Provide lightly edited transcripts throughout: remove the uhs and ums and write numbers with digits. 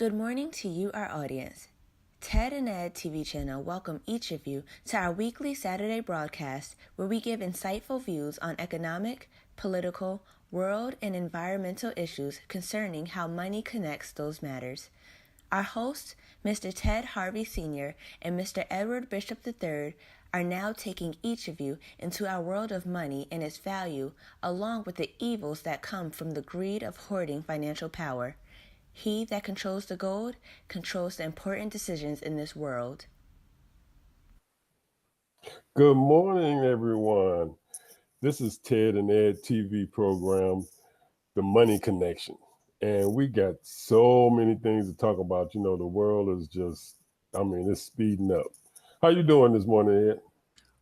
Good morning to you, our audience. Ted and Ed TV channel welcome each of you to our weekly Saturday broadcast where we give insightful views on economic, political, world, and environmental issues concerning how money connects those matters. Our hosts, Mr. Ted Harvey Sr. and Mr. Edward Bishop III, are now taking each of you into our world of money and its value, along with the evils that come from the greed of hoarding financial power. He that controls the gold controls the important decisions in this world. Good morning, everyone. This is Ted and Ed TV program, The Money Connection. And we got so many things to talk about. You know, the world is just, it's speeding up. How you doing this morning, Ed?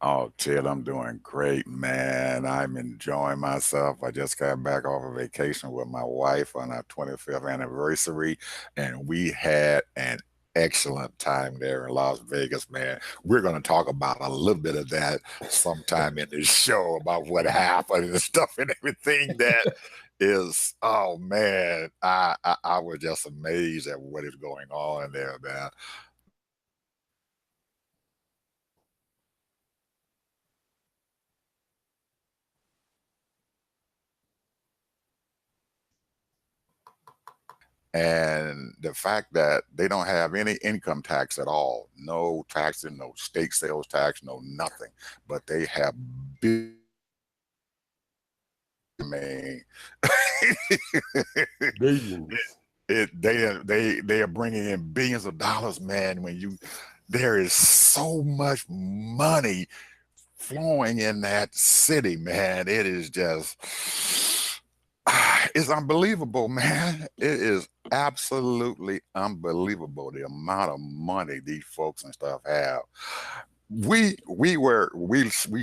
Oh, Ted, I'm doing great, man. I'm enjoying myself. I just got back off a vacation with my wife on our 25th anniversary, and we had an excellent time there in Las Vegas, man. We're going to talk about a little bit of that sometime in the show about what happened and stuff and everything that is, oh, man, I was just amazed at what is going on there, man. And the fact that they don't have any income tax at all, no taxes, no state sales tax, no nothing, but they have man, Billions. they are bringing in billions of dollars, man. There is so much money flowing in that city, man. It is just, it's unbelievable, man. It is absolutely unbelievable the amount of money these folks and stuff have. We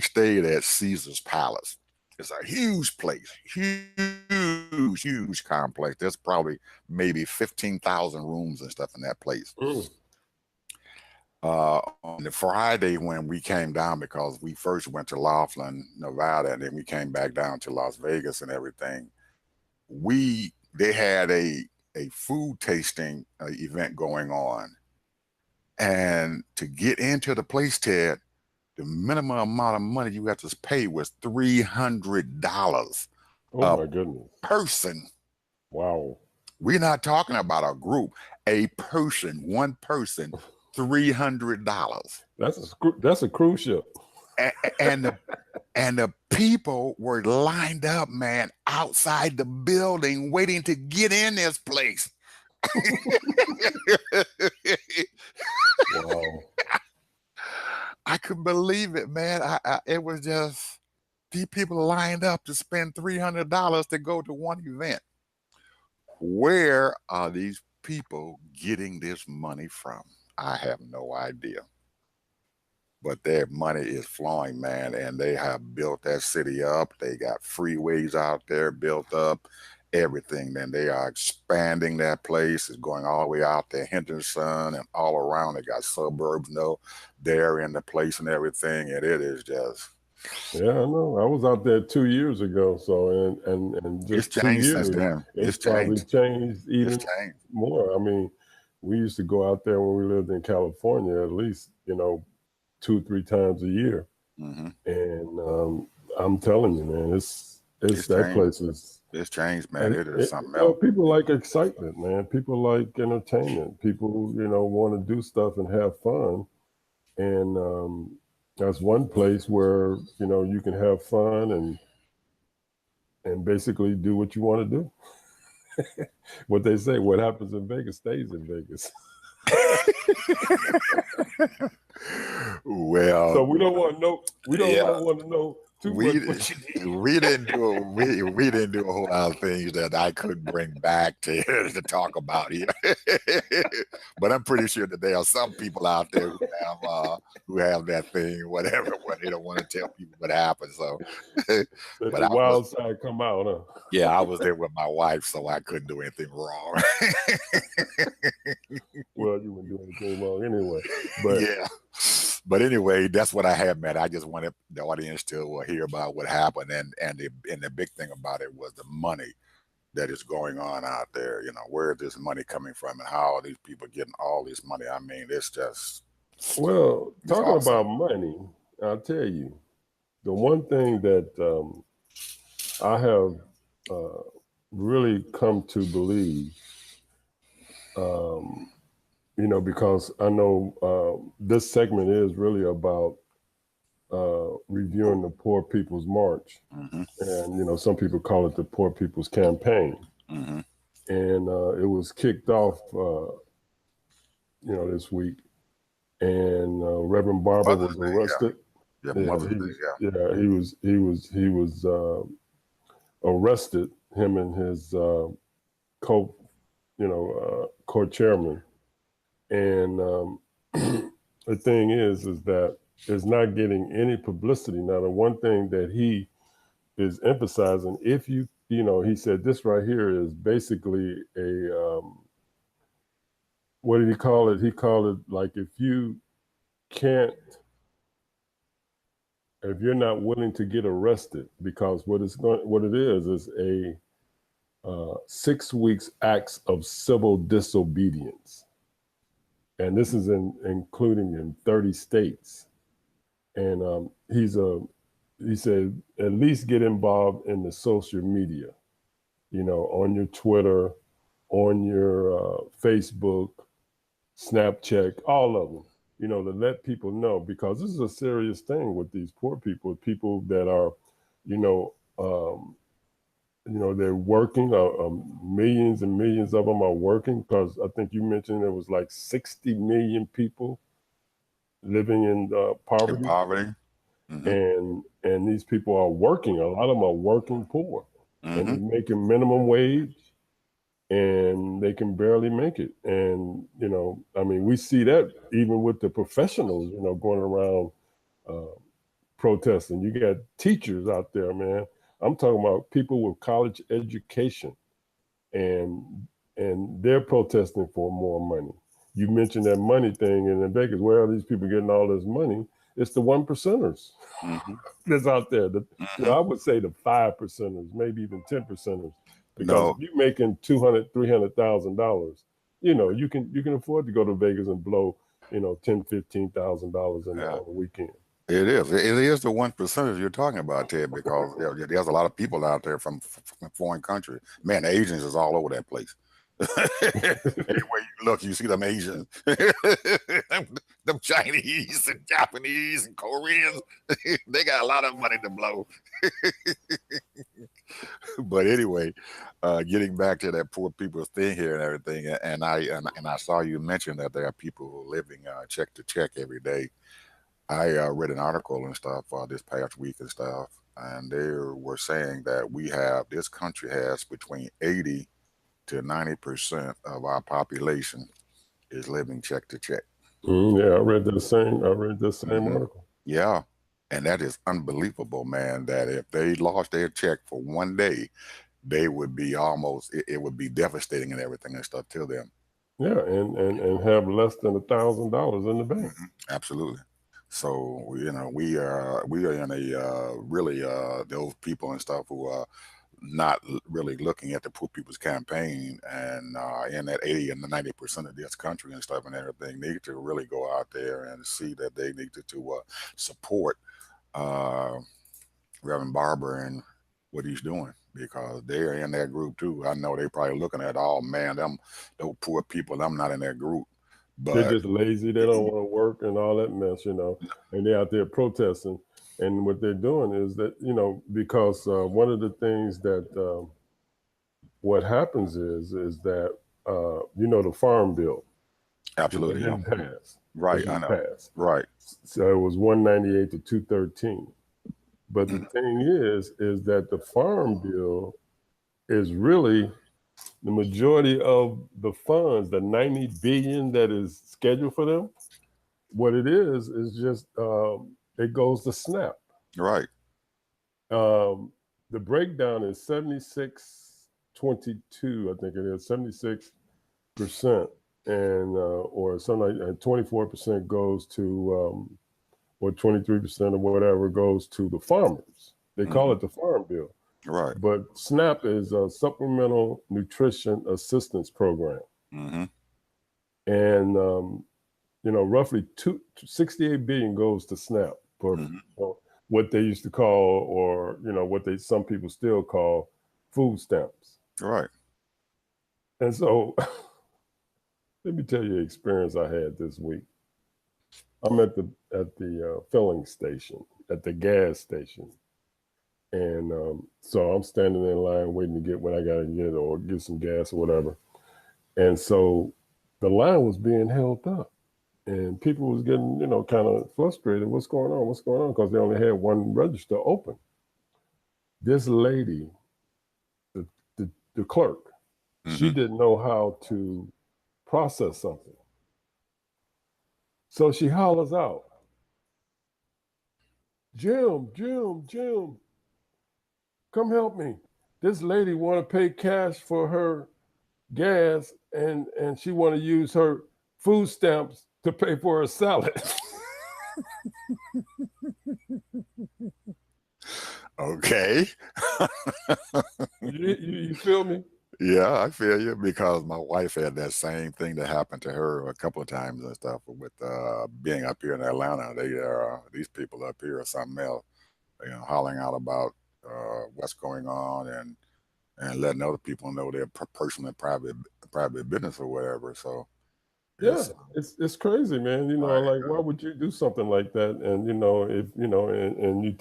stayed at Caesar's Palace. It's a huge place, huge complex. There's probably maybe 15,000 rooms and stuff in that place. On the Friday when we came down, because we first went to Laughlin, Nevada, and then we came back down to Las Vegas and everything, they had a food tasting event going on. And to get into the place, Ted, the minimum amount of money you have to pay was $300 Oh, my goodness. person. Wow. We're not talking about a group, a person, one person, $300. That's a cruise ship. And the people were lined up, man, outside the building waiting to get in this place. Wow. I couldn't believe it, man. It was just, these people lined up to spend $300 to go to one event. Where are these people getting this money from? I have no idea. But their money is flowing, man, and they have built that city up. They got freeways out there built up, everything, man. They are expanding that place. It's going all the way out to Henderson and all around. They got suburbs, there in the place and everything, and it is just... Yeah, I know. I was out there 2 years ago, so and just it's changed 2 years, since then. It's probably changed even more. I mean, we used to go out there when we lived in California at least, 2-3 times a year. Mm-hmm. And I'm telling you, man, it's that changed. place is... It's changed, man. It is something else. People like excitement, man. People like entertainment. People, want to do stuff and have fun. And that's one place where, you can have fun and basically do what you want to do. What they say, what happens in Vegas stays in Vegas. Well, so we don't want to know. We don't want to know too much. We didn't do a whole lot of things that I couldn't bring back to talk about here. But I'm pretty sure that there are some people out there who have that thing, whatever, where they don't want to tell people what happened. So, but the wild side come out, huh? Yeah, I was there with my wife, so I couldn't do anything wrong. Well, you wouldn't do anything wrong anyway. But yeah. But anyway, that's what I had, man. I just wanted the audience to hear about what happened, and the big thing about it was the money that is going on out there. You know, where is this money coming from, and how are these people getting all this money? I mean, it's just Well, it's talking awesome. about money, I'll tell you, the one thing that I have really come to believe, you know, because I know this segment is really about reviewing the Poor People's March. And, you know, some people call it the Poor People's Campaign. And it was kicked off, you know, this week. And Reverend Barber was arrested. Yeah, he was arrested, him and his co-chairman. And the thing is that it's not getting any publicity. Now, the one thing that he is emphasizing, if you know, he said this right here is basically a, what did he call it? He called it like, if you're not willing to get arrested, because what it is a 6 weeks acts of civil disobedience. And this is including in 30 states. And he said, at least get involved in the social media, you know, on your Twitter, on your Facebook, Snapchat, all of them, you know, to let people know, because this is a serious thing with these poor people that are, they're working, millions and millions of them are working, because I think you mentioned there was like 60 million people living in poverty. And these people are working. A lot of them are working poor, and they're making minimum wage, and they can barely make it. And, you know, I mean, we see that even with the professionals, you know, going around protesting. You got teachers out there, man. I'm talking about people with college education, and they're protesting for more money. You mentioned that money thing in Vegas. Where are these people getting all this money? It's the 1%ers that's out there. I would say the 5%ers, maybe even 10%ers. Because if you're making $200,000, $300,000, you know, you can afford to go to Vegas and blow, you know, $10,000, $15,000 on a weekend. It is the 1%ers you're talking about, Ted, because there's a lot of people out there from foreign countries. Man, the Asians is all over that place. Anywhere you look, you see them Asians, them Chinese and Japanese and Koreans. They got a lot of money to blow. But anyway, getting back to that poor people's thing here and everything, and I saw you mention that there are people who are living check to check every day. I read an article and stuff this past week and stuff, and they were saying that this country has between 80 to 90% of our population is living check to check. Yeah, I read the same article. Yeah, and that is unbelievable, man. That if they lost their check for one day, they would be it would be devastating and everything and stuff to them. Yeah, and have less than $1,000 in the bank. Absolutely. So, you know, we are in a really those people and stuff who are not really looking at the Poor People's Campaign, and in that 80 and 90% of this country and stuff and everything need to really go out there and see that they need to support Reverend Barber and what he's doing, because they're in that group too. I know they probably looking at, oh man, those poor people, I'm not in that group. But they're just lazy. They don't want to work and all that mess, you know, and they're out there protesting. And what they're doing is that, you know, because one of the things that what happens is that, you know, the Farm Bill. Absolutely. It didn't pass. Right, I know. Passed. Right. So it was 198 to 213. But the thing is that the Farm Bill is really the majority of the funds, the 90 billion that is scheduled for them. What it is just it goes to SNAP. Right. The breakdown is 76-22, I think it is 76%, and or something like 24% goes to or 23% or whatever goes to the farmers. They call it the Farm Bill. Right. But SNAP is a Supplemental Nutrition Assistance Program. Mm-hmm. And, roughly 68 billion goes to SNAP for what they used to call, or, what some people still call food stamps. Right. And so let me tell you the experience I had this week. I'm at the filling station, at the gas station. And so I'm standing in line waiting to get what I got to get, or get some gas or whatever. And so the line was being held up, and people was getting, kind of frustrated. What's going on? What's going on? Because they only had one register open. This lady, the clerk, she didn't know how to process something. So she hollers out, Jim, come help me. This lady want to pay cash for her gas, and she want to use her food stamps to pay for her salad. Okay. you feel me? Yeah, I feel you, because my wife had that same thing that happened to her a couple of times and stuff with being up here in Atlanta. These people up here are something else, hollering out about what's going on, and letting other people know their personal private business or whatever. So it's crazy, man. Why would you do something like that? And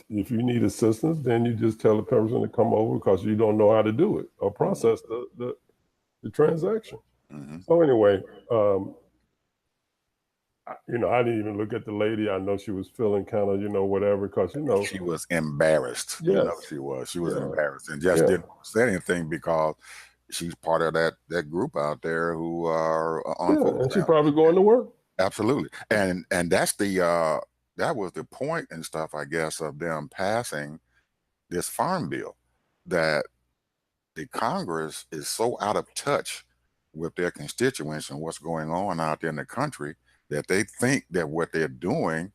if you need assistance, then you just tell the person to come over, because you don't know how to do it or process the transaction. So anyway, I didn't even look at the lady. I know she was feeling kind of, whatever, because she was embarrassed. Yes. She was embarrassed, and just didn't say anything, because she's part of that group out there who are on food and stamps. she probably going to work. Absolutely. And that's that was the point and stuff, I guess, of them passing this farm bill, that the Congress is so out of touch with their constituents and what's going on out there in the country, that they think that what they're doing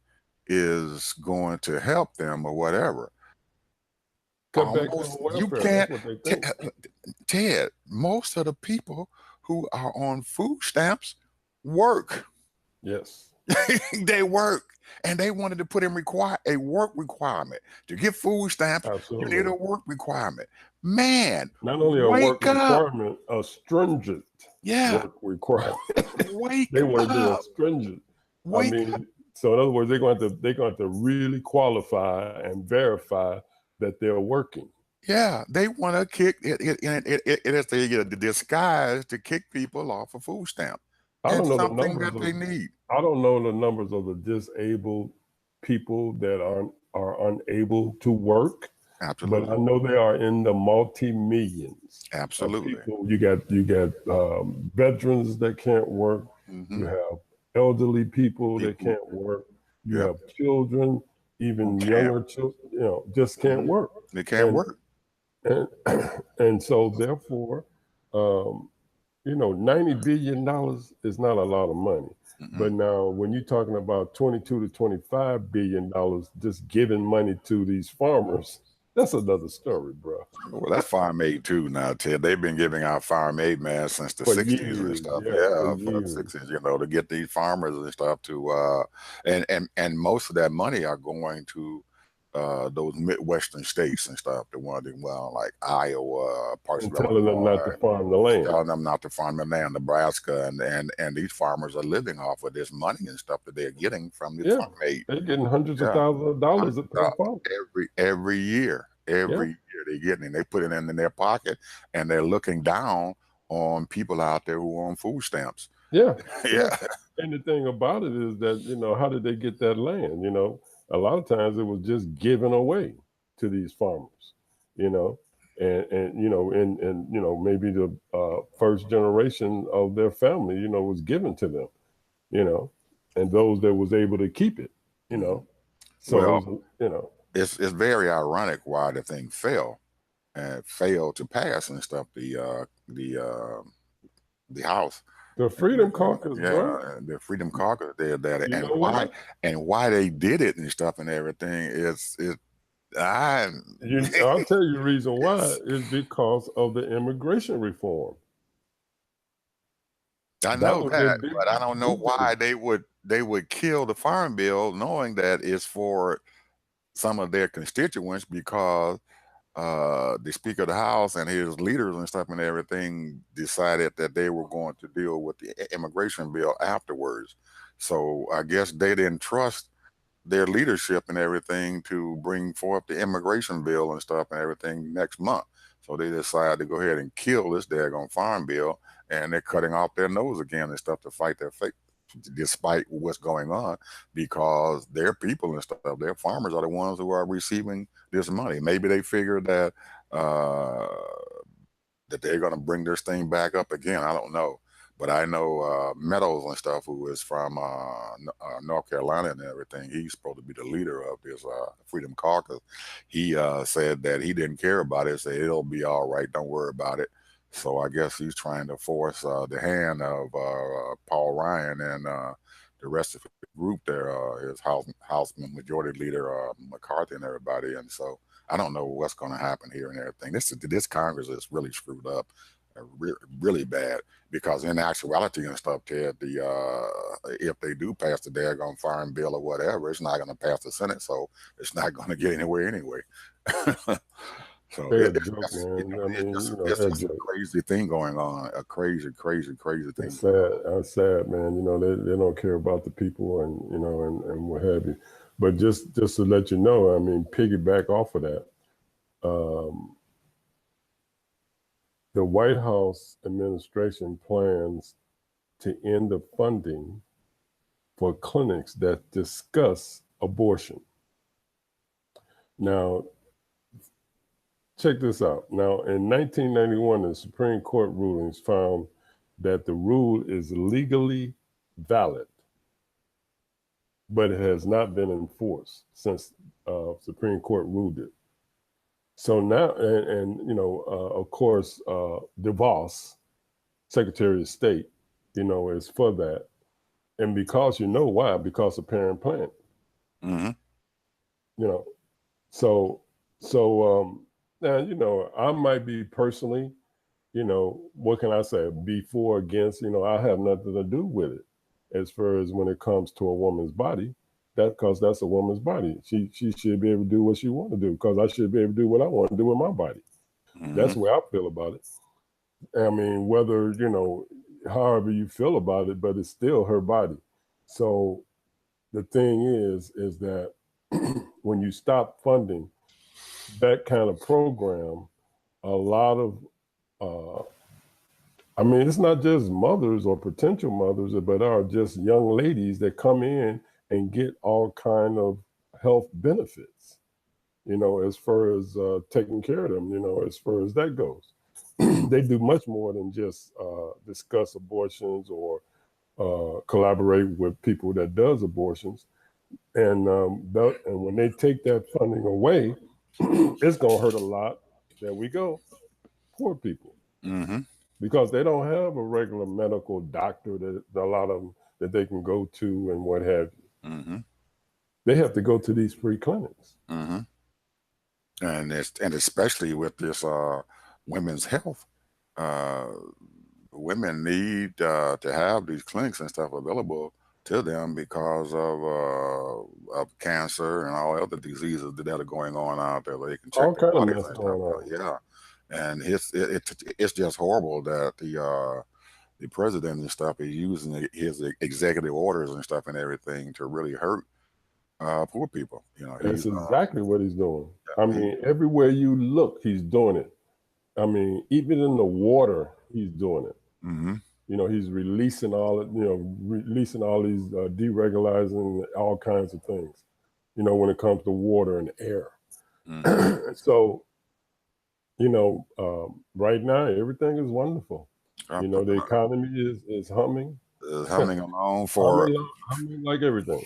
is going to help them or whatever. You can't, Ted, most of the people who are on food stamps work. Yes. They work, and they wanted to put in a work requirement. To get food stamps, Absolutely. you need a work requirement. Man, not only a work requirement, a stringent work requirement. They want to do a stringent. So in other words, they're going to really qualify and verify that they're working. Yeah, they want to kick it. It is the disguise to kick people off of food stamp. I don't know something the numbers that they need. I don't know the numbers of the disabled people that are unable to work. Absolutely. But I know they are in the multi-millions. Absolutely. People. You got veterans that can't work. You have elderly people that can't work. You have children, even younger children, just can't work. They can't work. And so therefore, $90 billion is not a lot of money. But now when you're talking about $22 to $25 billion just giving money to these farmers, that's another story, bro. Well, that's Farm Aid too now, Ted. They've been giving out Farm Aid, man, since the 60s and stuff. For the 60s, to get these farmers and stuff to and most of that money are going to those Midwestern states and stuff, the ones like Iowa, parts of telling them not to farm the land. Telling them not to farm the land, Nebraska, and these farmers are living off of this money and stuff that they're getting from the Farm Aid. They're getting hundreds of thousands of dollars every year. Every year they're getting it. They put it in their pocket, and they're looking down on people out there who are on food stamps. Yeah. And the thing about it is that, how did they get that land? A lot of times it was just given away to these farmers, and maybe the first generation of their family, was given to them, and those that was able to keep it, So, it's very ironic why the thing failed to pass and stuff. The House. The Freedom Caucus, the Freedom Caucus did that, and why they did it and stuff and everything is I'll tell you the reason why is because of the immigration reform. I know that, but I don't know why they would kill the farm bill, knowing that it's for some of their constituents, because the Speaker of the House and his leaders and stuff and everything decided that they were going to deal with the immigration bill afterwards. So I guess they didn't trust their leadership and everything to bring forth the immigration bill and stuff and everything next month. So they decided to go ahead and kill this daggone farm bill, and they're cutting off their nose again and stuff to fight their fate, despite what's going on, because their people and stuff, their farmers are the ones who are receiving this money. Maybe they figure that that they're going to bring this thing back up again. I don't know. But I know Meadows and stuff, who is from North Carolina and everything. He's supposed to be the leader of this Freedom Caucus. He said that he didn't care about it. Said it'll be all right. Don't worry about it. So I guess he's trying to force the hand of Paul Ryan and the rest of the group there, his House Majority Leader McCarthy and everybody. And so I don't know what's going to happen here and everything. This Congress is really screwed up. Really bad, because in actuality and stuff, Ted, if they do pass the daggone farm bill or whatever, it's not going to pass the Senate, so it's not going to get anywhere anyway. So it's just a crazy thing going on, a crazy thing. It's sad, man. You know, they don't care about the people, and and what have you. But just to let you know, I mean, piggyback off of that. The White House administration plans to end the funding for clinics that discuss abortion. Now, check this out. Now, in 1991, the Supreme Court rulings found that the rule is legally valid, but it has not been enforced since Supreme Court ruled it. So now, and of course, DeVos, Secretary of State, is for that. And because why? Because of Planned Parenthood. Mm-hmm. So now, I might be personally, what can I say? Before, against, I have nothing to do with it as far as when it comes to a woman's body. Because that's a woman's body. She should be able to do what she want to do, because I should be able to do what I want to do with my body. Mm-hmm. That's the way I feel about it. I mean, whether, however you feel about it, but it's still her body. So the thing is that when you stop funding that kind of program, a lot of, it's not just mothers or potential mothers, but are just young ladies that come in and get all kind of health benefits, as far as taking care of them, as far as that goes. They do much more than just discuss abortions or collaborate with people that does abortions. And when they take that funding away, it's going to hurt a lot. There we go. Poor people. Mm-hmm. Because they don't have a regular medical doctor that a lot of them that they can go to and what have you. Mm-hmm. They have to go to these free clinics. Mm-hmm. And especially with this women's health, women need to have these clinics and stuff available to them because of cancer and all other diseases that are going on out there. They can check all kind of mess going on. Yeah, and it's just horrible that the president and stuff is using his executive orders and stuff and everything to really hurt poor people. That's exactly what he's doing. I mean, everywhere you look, he's doing it. I mean, even in the water, he's doing it. Mm-hmm. He's releasing all these deregularizing all kinds of things, when it comes to water and air. Mm-hmm. So, right now, everything is wonderful. The economy is humming. Is humming along for humming like everything.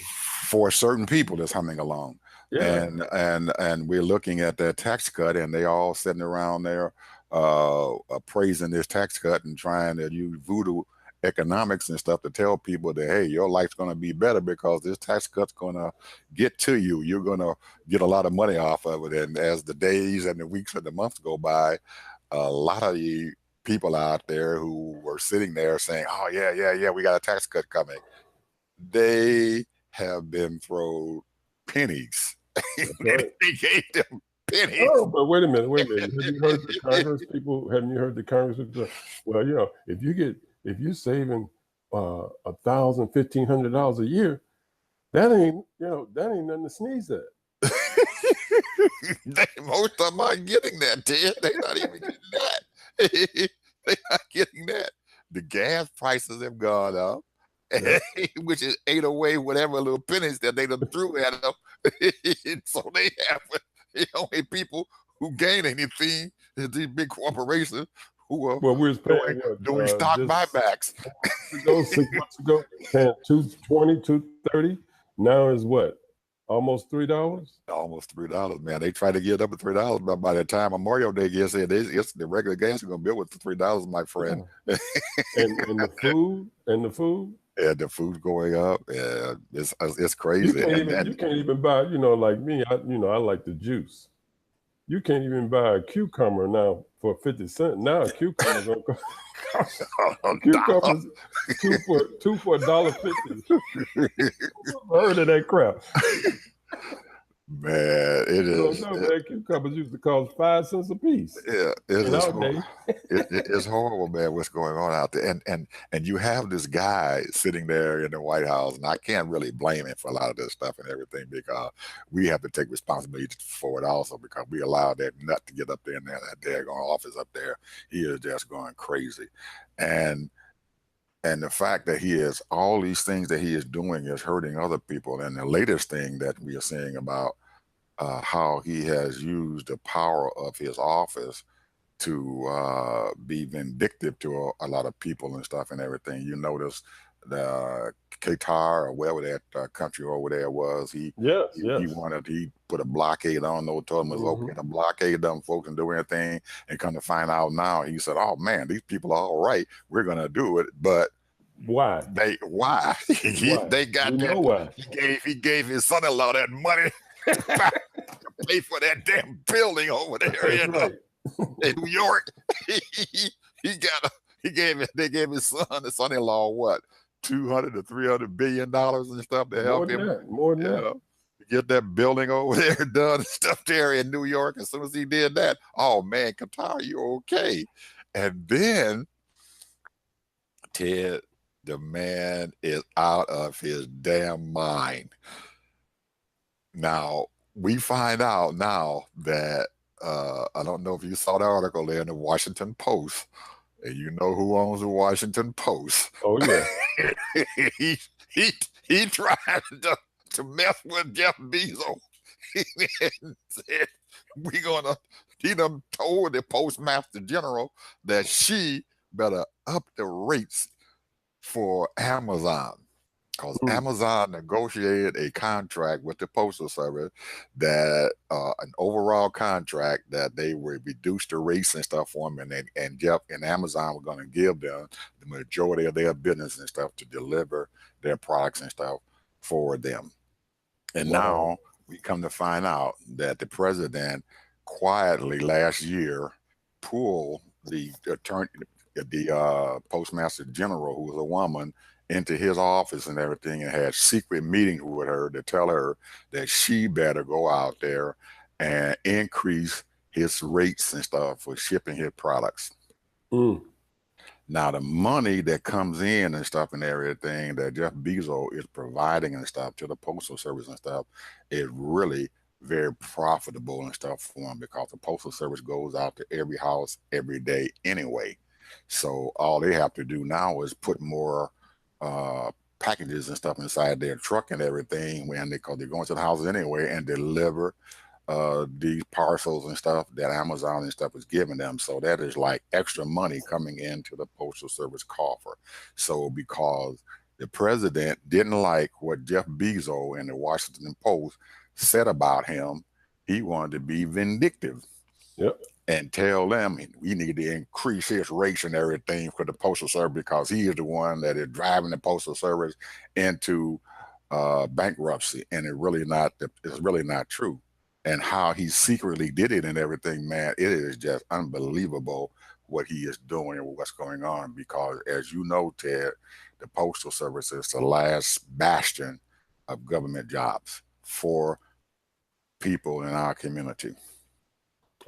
For certain people, it's humming along. Yeah. And we're looking at that tax cut, and they all sitting around there praising this tax cut and trying to use voodoo economics and stuff to tell people that, hey, your life's going to be better because this tax cut's going to get to you. You're going to get a lot of money off of it. And as the days and the weeks and the months go by, a lot of the people out there who were sitting there saying, oh, yeah, we got a tax cut coming, they have been thrown pennies. Right. They gave them pennies. Oh, but wait a minute. Have you heard the Congress people? Haven't you heard the Congress people? Well, you know, if you're saving $1,000, $1,500 a year, that ain't nothing to sneeze at. Most of them aren't getting that, Ted. They're not even getting that. They're not getting that. The gas prices have gone up, which is ate away whatever little pennies that they done threw at them. So they have the only people who gain anything is these big corporations who are doing stock buybacks. 6 months ago, paying $2.20, $2.30. Now is what? Almost $3? Almost $3, man. They try to get up at $3, but by the time Memorial Day gets here, it's the regular gas you're gonna bill with $3, my friend. Yeah. and the food. Yeah, the food's going up. Yeah, it's crazy. You can't even buy, like me, I like the juice. You can't even buy a cucumber now for 50 cents. Now a cucumber's gonna cost cucumbers two for $1.50. Heard of that crap. Man, it is. Man, cucumbers used to cost 5 cents a piece. Yeah, it's horrible, man. What's going on out there? And you have this guy sitting there in the White House, and I can't really blame him for a lot of this stuff and everything because we have to take responsibility for it also because we allowed that nut to get up there in that daggone office up there. He is just going crazy, and the fact that he is all these things that he is doing is hurting other people. And the latest thing that we are seeing about how he has used the power of his office to be vindictive to a lot of people and stuff and everything. You notice the Qatar or wherever that country over there was, he put a blockade on. No, told him it was okay to blockade them folks and do anything. And come to find out now, he said, "Oh man, these people are all right. We're gonna do it." But why? They got that. Why? He gave his son-in-law that money to pay for that damn building over there in New York. They gave his son-in-law what? $200 to $300 billion and stuff to help him. More than that. Get that building over there done and stuff there in New York. As soon as he did that, oh man, Qatar, you're okay. And then Ted, the man is out of his damn mind. Now we find out now that I don't know if you saw the article there in the Washington Post. And you know who owns the Washington Post? Oh yeah. he tried to mess with Jeff Bezos. He done told the Postmaster General that she better up the rates for Amazon. Because Amazon negotiated a contract with the Postal Service that an overall contract that they would reduce the rates and stuff for them, and Jeff and Amazon were going to give them the majority of their business and stuff to deliver their products and stuff for them. And now we come to find out that the president quietly last year pulled the Postmaster General, who was a woman, into his office and everything, and had secret meetings with her to tell her that she better go out there and increase his rates and stuff for shipping his products. Now the money that comes in and stuff and everything that Jeff Bezos is providing and stuff to the Postal Service and stuff is really very profitable and stuff for him because the Postal Service goes out to every house every day anyway. So all they have to do now is put more packages and stuff inside their truck and everything because they're going to the houses anyway and deliver these parcels and stuff that Amazon and stuff is giving them. So that is like extra money coming into the Postal Service coffer. So because the president didn't like what Jeff Bezos and the Washington Post said about him, he wanted to be vindictive. Yep. and tell them we need to increase his rates and everything for the Postal Service because he is the one that is driving the Postal Service into bankruptcy, and it's really not true. And how he secretly did it and everything, man, it is just unbelievable what he is doing and what's going on. Because as you know, Ted, the Postal Service is the last bastion of government jobs for people in our community.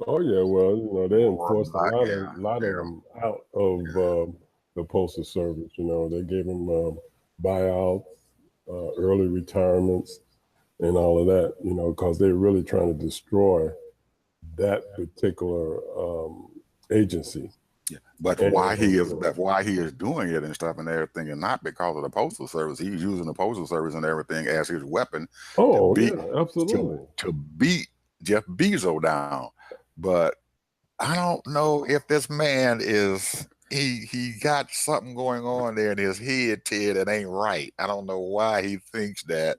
Oh yeah, well, they enforced a lot of them out of the Postal Service. They gave them buyouts, early retirements, and all of that. Because they're really trying to destroy that particular agency. Yeah. But why he is doing it and stuff and everything, and not because of the Postal Service. He's using the Postal Service and everything as his weapon. Absolutely. To beat Jeff Bezos down. But I don't know if this man is he got something going on there in his head, Ted, that ain't right. I don't know why he thinks that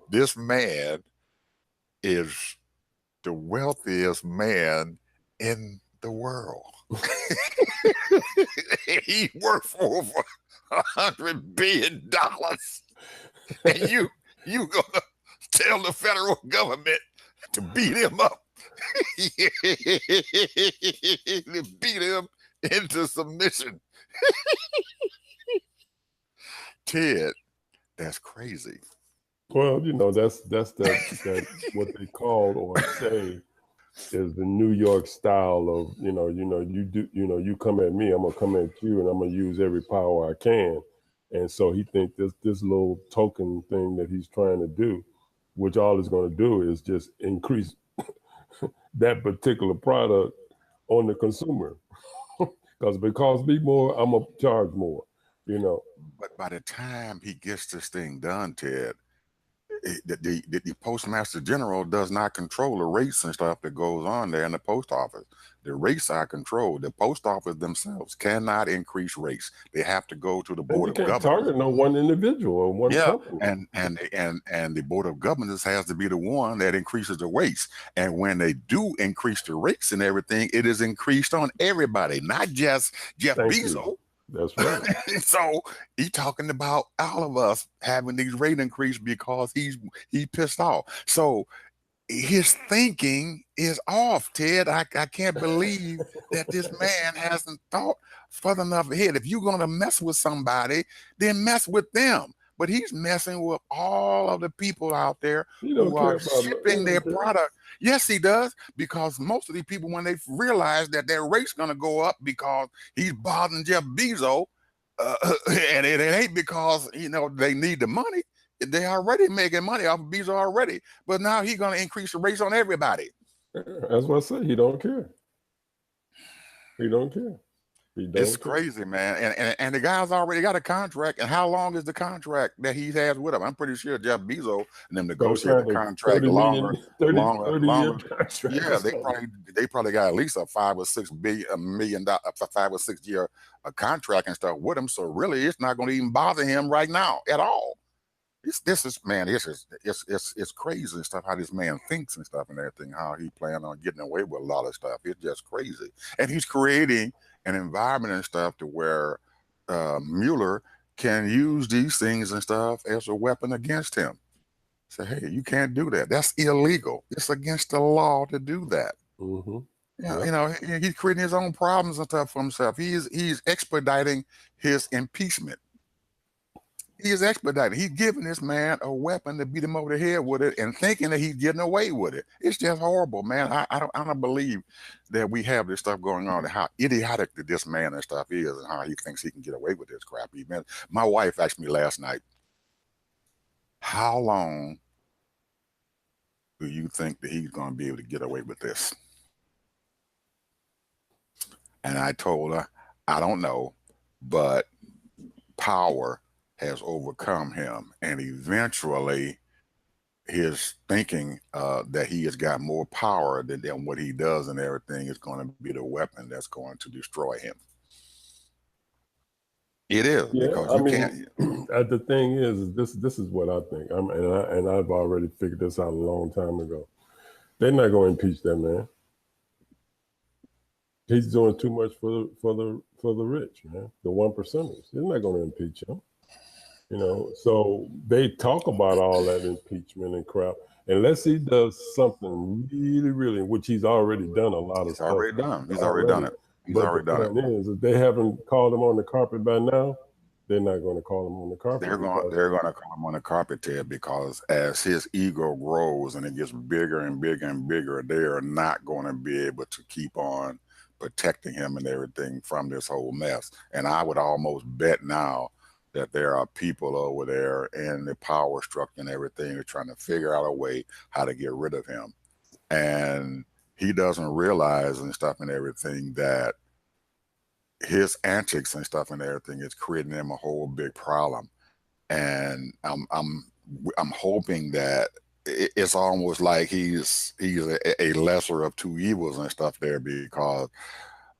this man is the wealthiest man in the world. He worked for over $100 billion, and you gonna tell the federal government to beat him up, to beat him into submission. Ted, that's crazy. Well, that's that what they call or say is the New York style of, you come at me, I'm gonna come at you, and I'm gonna use every power I can. And so he thinks this little token thing that he's trying to do, which all it's going to do is just increase that particular product on the consumer. Because if it costs me more, I'm gonna charge more. But by the time he gets this thing done, Ted, the Postmaster General does not control the rates and stuff that goes on there in the post office. The rates are controlled. The post office themselves cannot increase rates. They have to go to the Board of Governors. Target no one individual or one company. And the Board of Governors has to be the one that increases the rates. And when they do increase the rates and everything, it is increased on everybody, not just Jeff Bezos. That's right. So he's talking about all of us having these rate increase because he pissed off. So his thinking is off, Ted. I can't believe that this man hasn't thought further enough ahead. If you're gonna mess with somebody, then mess with them. But he's messing with all of the people out there who are shipping their product. Yes, he does, because most of these people, when they realize that their rate's going to go up because he's bothering Jeff Bezos, and it ain't because, they need the money. They already making money off of Bezos already. But now he's going to increase the rates on everybody. That's what I say. He don't care. He don't care. It's crazy, man. And the guy's already got a contract. And how long is the contract that he has with him? I'm pretty sure Jeff Bezos and them negotiate the contract longer. 30 yeah, they probably got at least a $5 or $6 million, $5 or $6 year contract and stuff with him. So really, it's not going to even bother him right now at all. It's crazy and stuff, how this man thinks and stuff and everything, how he plans on getting away with a lot of stuff. It's just crazy. And he's creating an environment and stuff to where Mueller can use these things and stuff as a weapon against him. Say, hey, you can't do that. That's illegal. It's against the law to do that. Mm-hmm. He's creating his own problems and stuff for himself. He's expediting his impeachment. He is expediting. He's giving this man a weapon to beat him over the head with it and thinking that he's getting away with it. It's just horrible, man. I don't believe that we have this stuff going on and how idiotic that this man and stuff is and how he thinks he can get away with this crap. Man, my wife asked me last night, how long do you think that he's going to be able to get away with this? And I told her, I don't know, but power has overcome him, and eventually his thinking that he has got more power than what he does and everything is going to be the weapon that's going to destroy him. It is, because you can't. The thing is, this is what I think. And I've already figured this out a long time ago. They're not going to impeach that man. He's doing too much for the rich, man. The 1%ers. They're not going to impeach him. You know, so they talk about all that impeachment and crap. Unless he does something really, which he's already done a lot of He's stuff. already done. He's already done it. He's already done it. The point is, if they haven't called him on the carpet by now, they're not going to call him on the carpet. They're going to call him on the carpet, Ted, because as his ego grows and it gets bigger and bigger and bigger, they are not going to be able to keep on protecting him and everything from this whole mess. And I would almost bet now that there are people over there in the power structure and everything that are trying to figure out a way how to get rid of him. And he doesn't realize and stuff and everything that his antics and stuff and everything is creating him a whole big problem. And I'm hoping that it's almost like he's a lesser of two evils and stuff there, because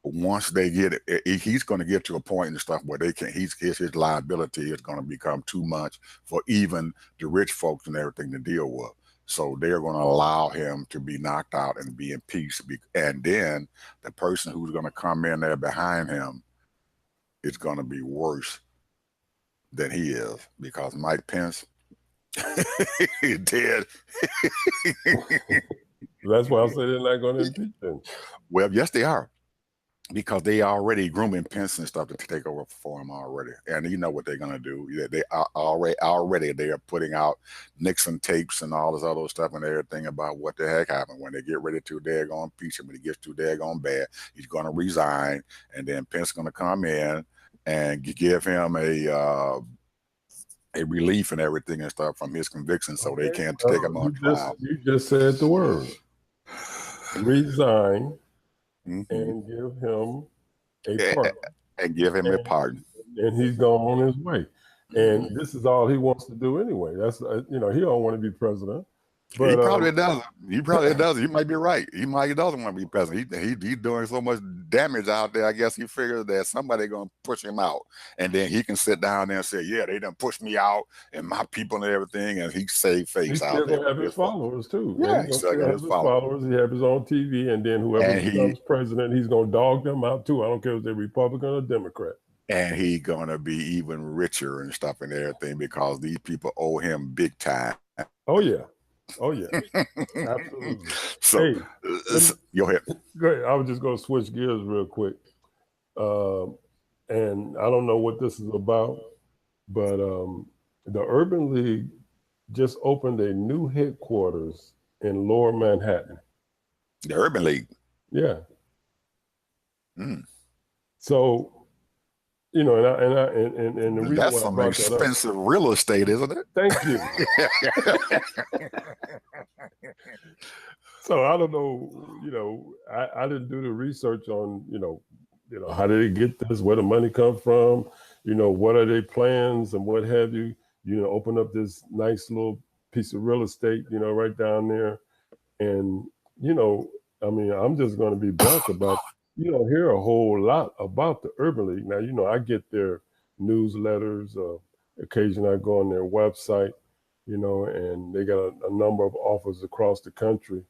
once they get it, he's going to get to a point and stuff where they can, his liability is going to become too much for even the rich folks and everything to deal with. So they're going to allow him to be knocked out and be impeached. And then the person who's going to come in there behind him is going to be worse than he is, because Mike Pence is dead. That's why I say they're not going to impeach him. Well, yes, they are. Because they already grooming Pence and stuff to take over for him already, and you know what they're gonna do. They are already they are putting out Nixon tapes and all this other stuff and everything about what the heck happened. When they get ready to daggone impeach him, when it gets too daggone bad, he's gonna resign, and then Pence gonna come in and give him a relief and everything and stuff from his conviction, so they can't take him on trial. You just said the word. Resign. And give him a pardon. And give him a pardon. And he's gone on his way. And this is all he wants to do anyway. That's he don't want to be president. But, he probably doesn't. He probably doesn't. You might be right. He doesn't want to be president. He's doing so much damage out there. I guess he figures that somebody gonna push him out, and then he can sit down there and say, "Yeah, they done pushed me out, and my people and everything," and he save face out there. He's gonna have his followers too. Yeah, he's gonna have his followers. He have his own TV, and then whoever becomes president, he's gonna dog them out too. I don't care if they're Republican or Democrat. And he's gonna be even richer and stuff and everything, because these people owe him big time. Oh yeah. Oh yeah, absolutely. So, hey, go ahead. Great. I was just going to switch gears real quick, and I don't know what this is about, but the Urban League just opened a new headquarters in Lower Manhattan. The Urban League. Yeah. So. And the reason that's some expensive real estate, isn't it? Thank you. So I don't know, I didn't do the research on, how did they get this, where the money come from, what are their plans and what have you, open up this nice little piece of real estate, right down there. And, I'm just going to be blunt about you don't hear a whole lot about the Urban League. Now, I get their newsletters. Occasionally I go on their website, and they got a number of offers across the country.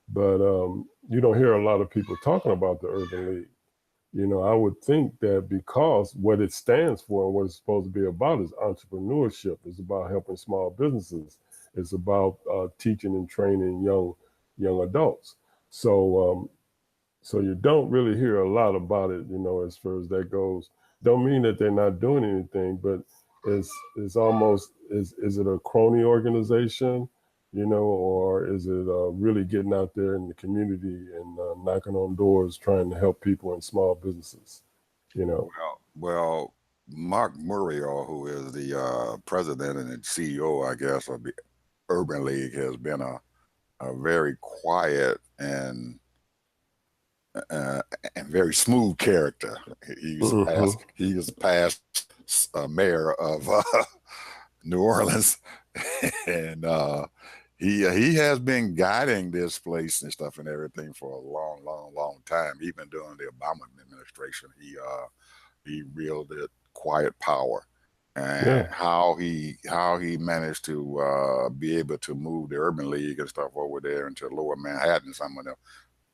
But you don't hear a lot of people talking about the Urban League. I would think that because what it stands for and what it's supposed to be about is entrepreneurship. It's about helping small businesses. It's about teaching and training young adults. So you don't really hear a lot about it, as far as that goes. Don't mean that they're not doing anything, but it's almost, is it a crony organization, or is it really getting out there in the community and knocking on doors, trying to help people in small businesses, Well, Mark Murray, who is the president and CEO, I guess, of the Urban League, has been a very quiet and very smooth character. He was past mayor of New Orleans, and he has been guiding this place and stuff and everything for a long time. Even during the Obama administration, he wielded quiet power, and how he managed to be able to move the Urban League and stuff over there into Lower Manhattan, some of them.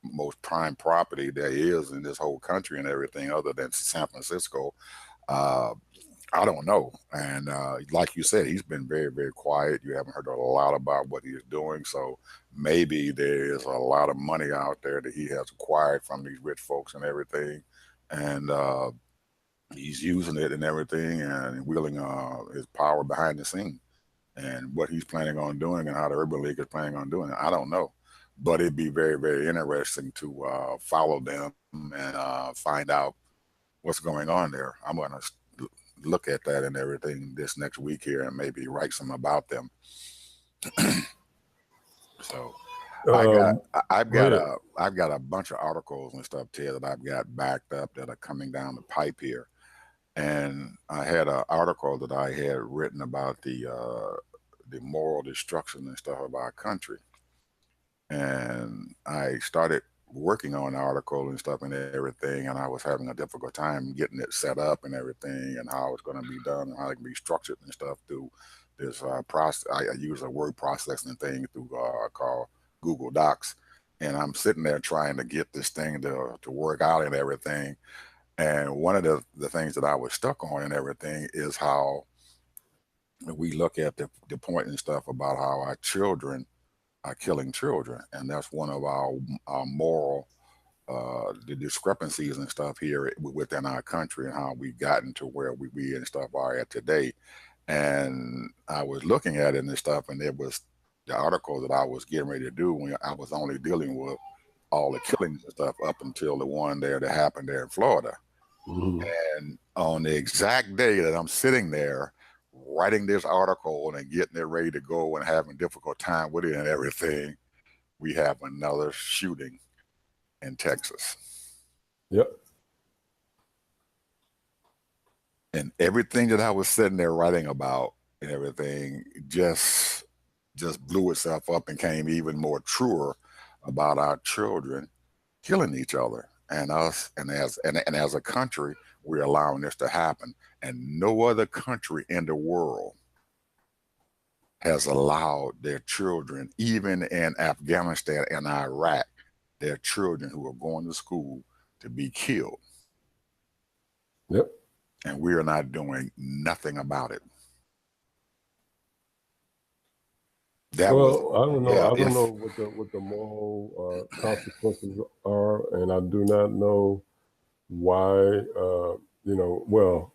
most prime property there is in this whole country and everything other than San Francisco. I don't know. And like you said, he's been very, very quiet. You haven't heard a lot about what he's doing. So maybe there is a lot of money out there that he has acquired from these rich folks and everything. And he's using it and everything and wielding his power behind the scene. And what he's planning on doing and how the Urban League is planning on doing it, I don't know. But it'd be very, very interesting to follow them and find out what's going on there. I'm going to look at that and everything this next week here and maybe write some about them. So I've got a bunch of articles and stuff, Ted, that I've got backed up that are coming down the pipe here. And I had an article that I had written about the moral destruction and stuff of our country. And I started working on the article and stuff and everything, and I was having a difficult time getting it set up and everything and how it's going to be done and how it can be structured and stuff through this process. I use a word processing thing through called Google Docs. And I'm sitting there trying to get this thing to work out and everything. And one of the things that I was stuck on and everything is how we look at the point and stuff about how our children are killing children. And that's one of our moral the discrepancies and stuff here within our country and how we've gotten to where we and stuff are at today. And I was looking at it and stuff, and it was the article that I was getting ready to do when I was only dealing with all the killings and stuff up until the one there that happened there in Florida. Mm-hmm. And on the exact day that I'm sitting there writing this article and getting it ready to go and having a difficult time with it and everything, we have another shooting in Texas. Yep. And everything that I was sitting there writing about and everything just blew itself up and came even more truer about our children killing each other and us, and as a country, we're allowing this to happen. And no other country in the world has allowed their children, even in Afghanistan and Iraq, their children who are going to school to be killed. Yep. And we are not doing nothing about it. I don't know. I don't know what the moral consequences are, and I do not know why. Well,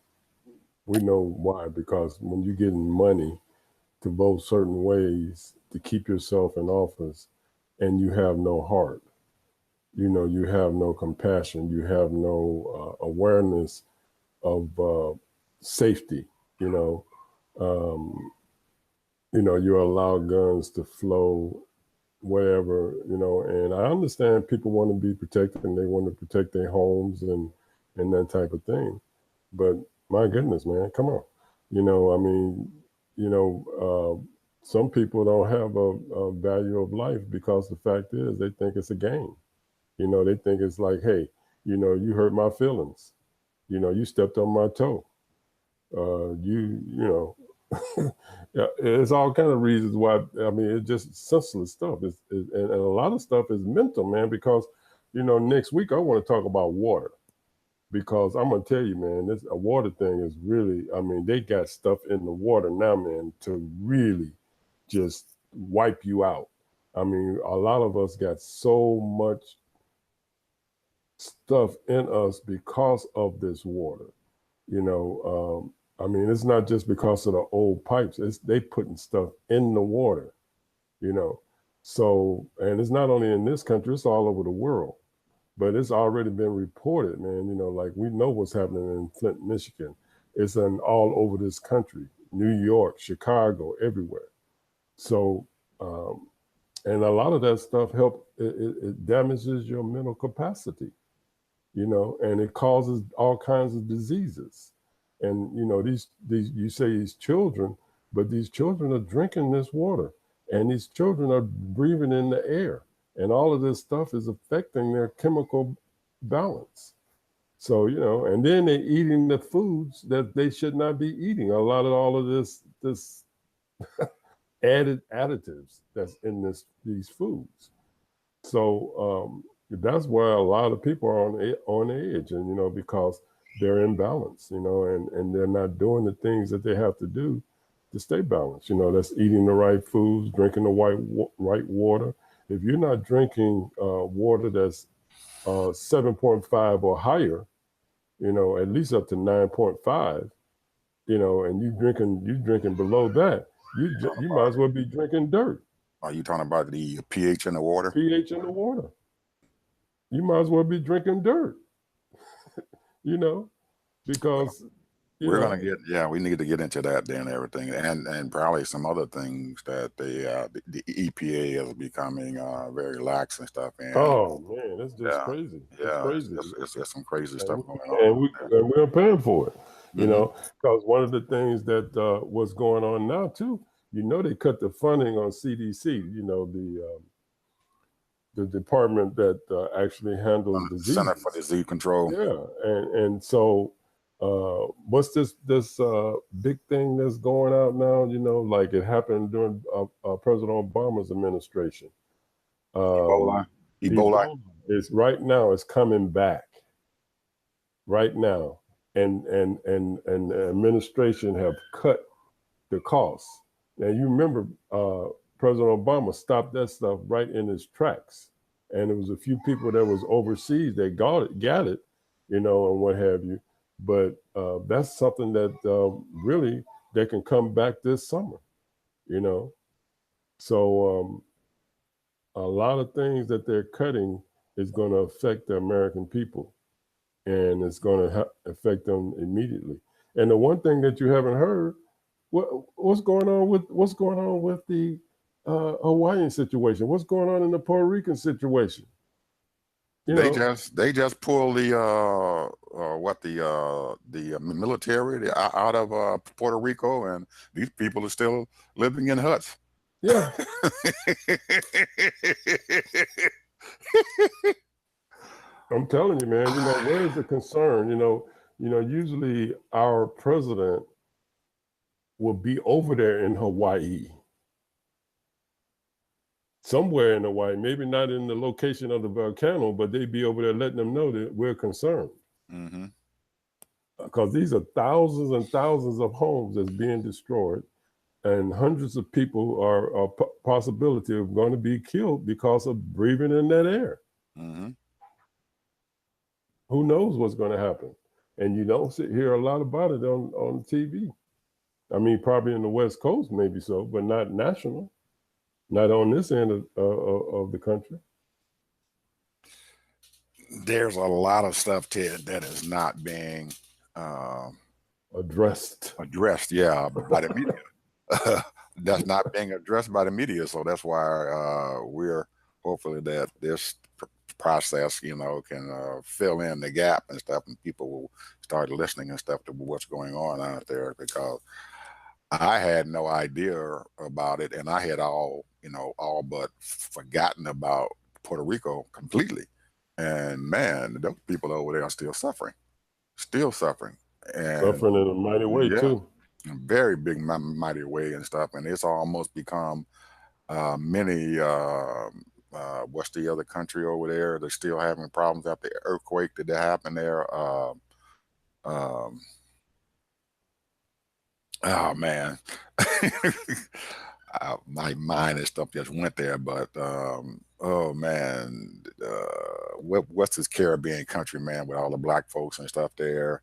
we know why, because when you're getting money to vote certain ways to keep yourself in office, and you have no heart, you have no compassion, you have no awareness of safety, you allow guns to flow wherever, and I understand people want to be protected and they want to protect their homes and that type of thing. But my goodness, man, come on. Some people don't have a value of life because the fact is they think it's a game. They think it's like, hey, you hurt my feelings. You stepped on my toe. Yeah, it's all kind of reasons why. I mean, it's just senseless stuff. And a lot of stuff is mental, man, because, next week I want to talk about water. Because I'm going to tell you, man, this a water thing is really, they got stuff in the water now, man, to really just wipe you out. A lot of us got so much stuff in us because of this water, it's not just because of the old pipes. They putting stuff in the water, So, and it's not only in this country, it's all over the world. But it's already been reported, man, like we know what's happening in Flint, Michigan. It's all over this country, New York, Chicago, everywhere. So, and a lot of that stuff it damages your mental capacity, and it causes all kinds of diseases. And, these you say these children, but these children are drinking this water and these children are breathing in the air. And all of this stuff is affecting their chemical balance. So, and then they're eating the foods that they should not be eating. A lot of all of this added additives that's in these foods. So, that's why a lot of people are on edge, and because they're imbalanced, and they're not doing the things that they have to do to stay balanced. That's eating the right foods, drinking the right water. If you're not drinking water that's 7.5 or higher, at least up to 9.5, and you drinking below that, you might as well be drinking dirt. Are you talking about the pH in the water? pH in the water. You might as well be drinking dirt. Because we're gonna we need to get into that then, everything, and probably some other things that the EPA is becoming very lax and stuff. And oh man, that's just crazy. Yeah, crazy. It's some crazy stuff going on. And we're paying for it. Because one of the things that was going on now too, they cut the funding on CDC. The department that actually handles disease. Center for Disease Control. Yeah, and so what's this big thing that's going out now? Like it happened during President Obama's administration. Ebola is right now. It's coming back right now, and the administration have cut the costs. Now you remember President Obama stopped that stuff right in his tracks, and there was a few people that was overseas that got it, and what have you. But that's something that really they can come back this summer, So a lot of things that they're cutting is going to affect the American people, and it's going to affect them immediately. And the one thing that you haven't heard, what's going on with the Hawaiian situation? What's going on in the Puerto Rican situation? They just pulled the military out of Puerto Rico, and these people are still living in huts. Yeah. I'm telling you, man. Where's the concern? Usually our president will be over there in Hawaii. Somewhere in Hawaii, maybe not in the location of the volcano, but they'd be over there letting them know that we're concerned. Because these are thousands and thousands of homes that's being destroyed, and hundreds of people are a possibility of going to be killed because of breathing in that air. Who knows what's going to happen? And you don't hear a lot about it on TV. I mean, probably in the West Coast, maybe so, but not national. Not on this end of the country. There's a lot of stuff, Ted, that is not being addressed. Yeah, by the media. That's not being addressed by the media. So that's why we're hopefully that this process, can fill in the gap and stuff, and people will start listening and stuff to what's going on out there, because I had no idea about it, and I had all but forgotten about Puerto Rico completely. And man, those people over there are still suffering, and suffering in a mighty way too. In a very big, mighty way and stuff. And it's almost become many. What's the other country over there? They're still having problems after the earthquake that happened there. Oh man, my mind and stuff just went there. But oh man, what's this Caribbean country, man, with all the black folks and stuff there,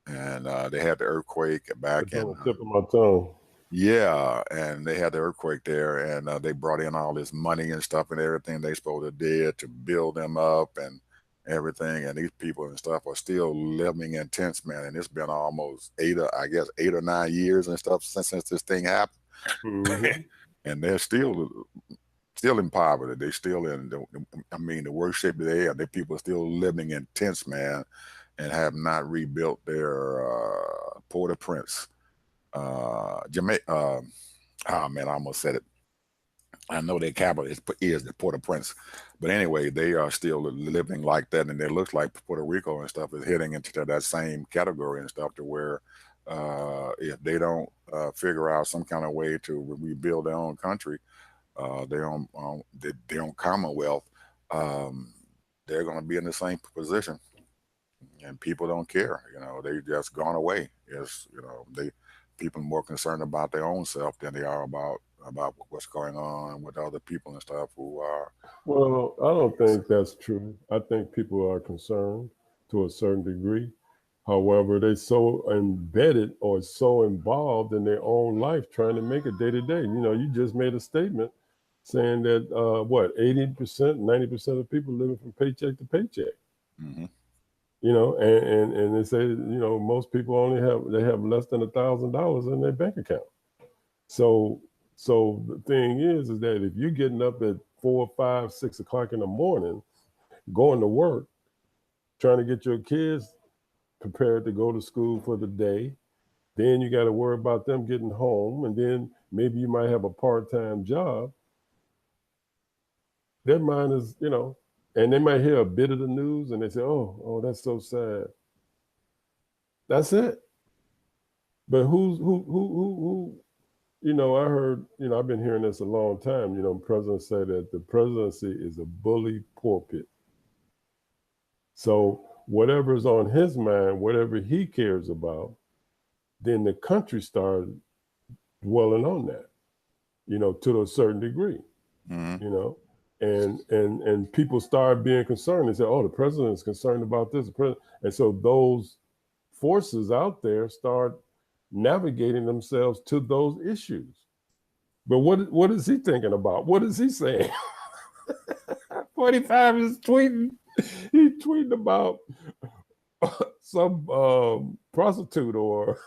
and they had the earthquake back in. Tip of my tongue. Yeah, and they had the earthquake there, and they brought in all this money and stuff and everything they supposed to did to build them up and everything, and these people and stuff are still living in tents, man. And it's been almost 8 or 9 years and stuff since this thing happened. And they're still in poverty. They still in the worst shape they are. The people are still living in tents, man, and have not rebuilt their Port-au-Prince. Jamaica. Oh man, I almost said it. I know their capital is the Port-au-Prince, but anyway, they are still living like that, and it looks like Puerto Rico and stuff is heading into that same category and stuff, to where if they don't figure out some kind of way to rebuild their own country, their own Commonwealth, they're going to be in the same position, and people don't care. They just gone away. People are more concerned about their own self than they are about what's going on with other people and stuff who are. Well, I don't think that's true. I think people are concerned to a certain degree. However, they're so embedded or so involved in their own life trying to make it day to day. You just made a statement saying that 80%, 90% of people living from paycheck to paycheck. Mm-hmm. And they say, most people only have less than $1,000 in their bank account. So the thing is that if you're getting up at 4, 5, 6 o'clock in the morning, going to work, trying to get your kids prepared to go to school for the day, then you got to worry about them getting home, and then maybe you might have a part-time job. Their mind is, and they might hear a bit of the news and they say, oh, that's so sad. That's it. But who I heard, I've been hearing this a long time, the president said that the presidency is a bully pulpit. So whatever's on his mind, whatever he cares about, then the country started dwelling on that, to a certain degree, Mm-hmm. and people started being concerned. They said, oh, the president is concerned about this. And so those forces out there start navigating themselves to those issues. But what is he thinking about? What is he saying? 45 is tweeting. He's tweeting about some prostitute or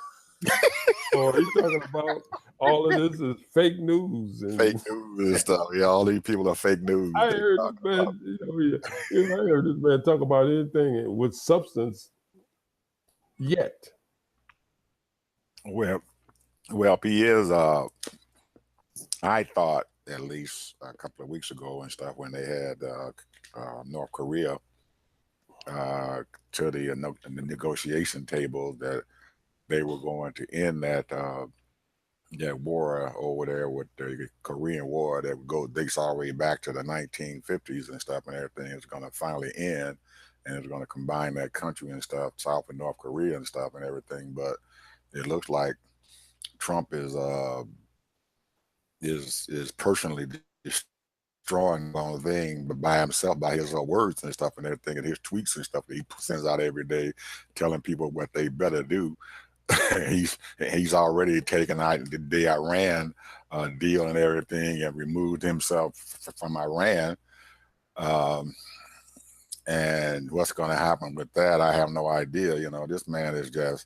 he's talking about all of this is fake news and stuff. Yeah, all these people are fake news. I heard this man talk about anything with substance yet. Well, he is. I thought at least a couple of weeks ago and stuff when they had North Korea to the negotiation table that they were going to end that war over there with the Korean War that dates all the way back to the 1950s and stuff, and everything is going to finally end, and it's going to combine that country and stuff, South and North Korea and stuff and everything. But it looks like Trump is personally destroying the whole thing, but by himself, by his words and stuff and everything, and his tweets and stuff that he sends out every day, telling people what they better do. he's already taken out the Iran deal and everything, and removed himself from Iran. And what's going to happen with that, I have no idea. This man is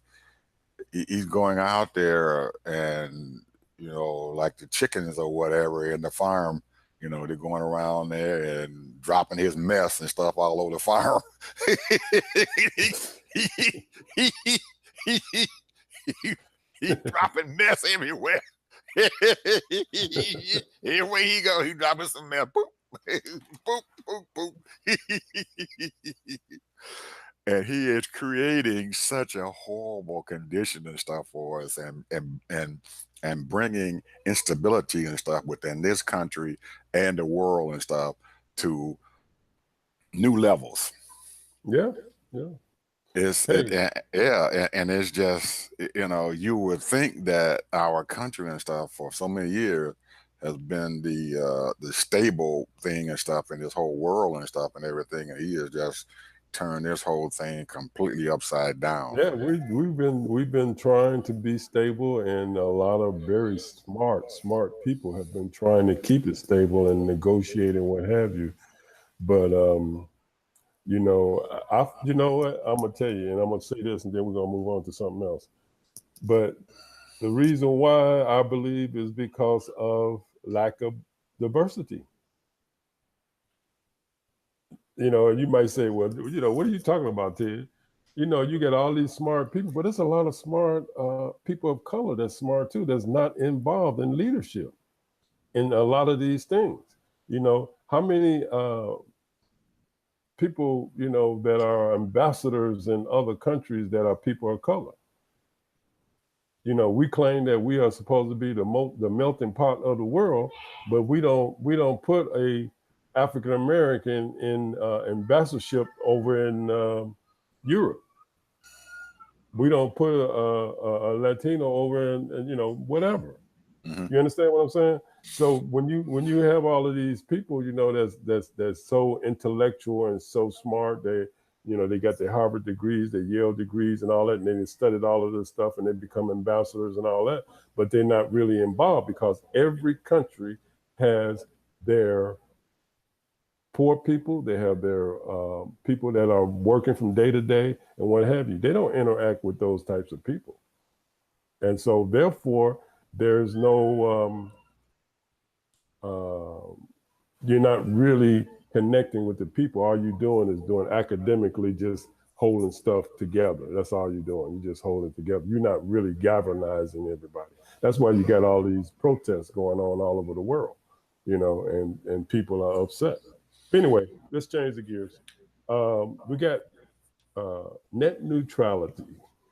he's going out there and, like the chickens or whatever in the farm, they're going around there and dropping his mess and stuff all over the farm. He's dropping mess everywhere. Everywhere he go, he dropping some mess. Boop, boop, boop, boop. And he is creating such a horrible condition and stuff for us, and bringing instability and stuff within this country and the world and stuff to new levels. Yeah. And it's just, you would think that our country and stuff for so many years has been the stable thing and stuff in this whole world and stuff and everything, and he has just turned this whole thing completely upside down. Yeah, we've been trying to be stable, and a lot of very smart people have been trying to keep it stable and negotiate and what have you. But you know what? I'm gonna tell you, and I'm gonna say this, and then we're gonna move on to something else. But the reason why I believe is because of lack of diversity. You might say, well, what are you talking about, Ted? You get all these smart people, but there's a lot of smart people of color that's smart too, that's not involved in leadership in a lot of these things. How many people, that are ambassadors in other countries that are people of color? We claim that we are supposed to be the melting pot of the world, but we don't put a African American in ambassadorship over in Europe. We don't put a Latino over in you know, whatever. Mhm. You understand what I'm saying? So when you have all of these people, you know, that's so intellectual and so smart, they, you know, they got their Harvard degrees, their Yale degrees and all that, and they studied all of this stuff and they become ambassadors and all that, but they're not really involved because every country has their poor people, they have their people that are working from day to day and what have you. They don't interact with those types of people. And so therefore, there's no, you're not really connecting with the people. All you're doing is doing academically, just holding stuff together. That's all you're doing. You just hold it together. You're not really galvanizing everybody. That's why you got all these protests going on all over the world, you know, and people are upset. Anyway, let's change the gears. We got net neutrality.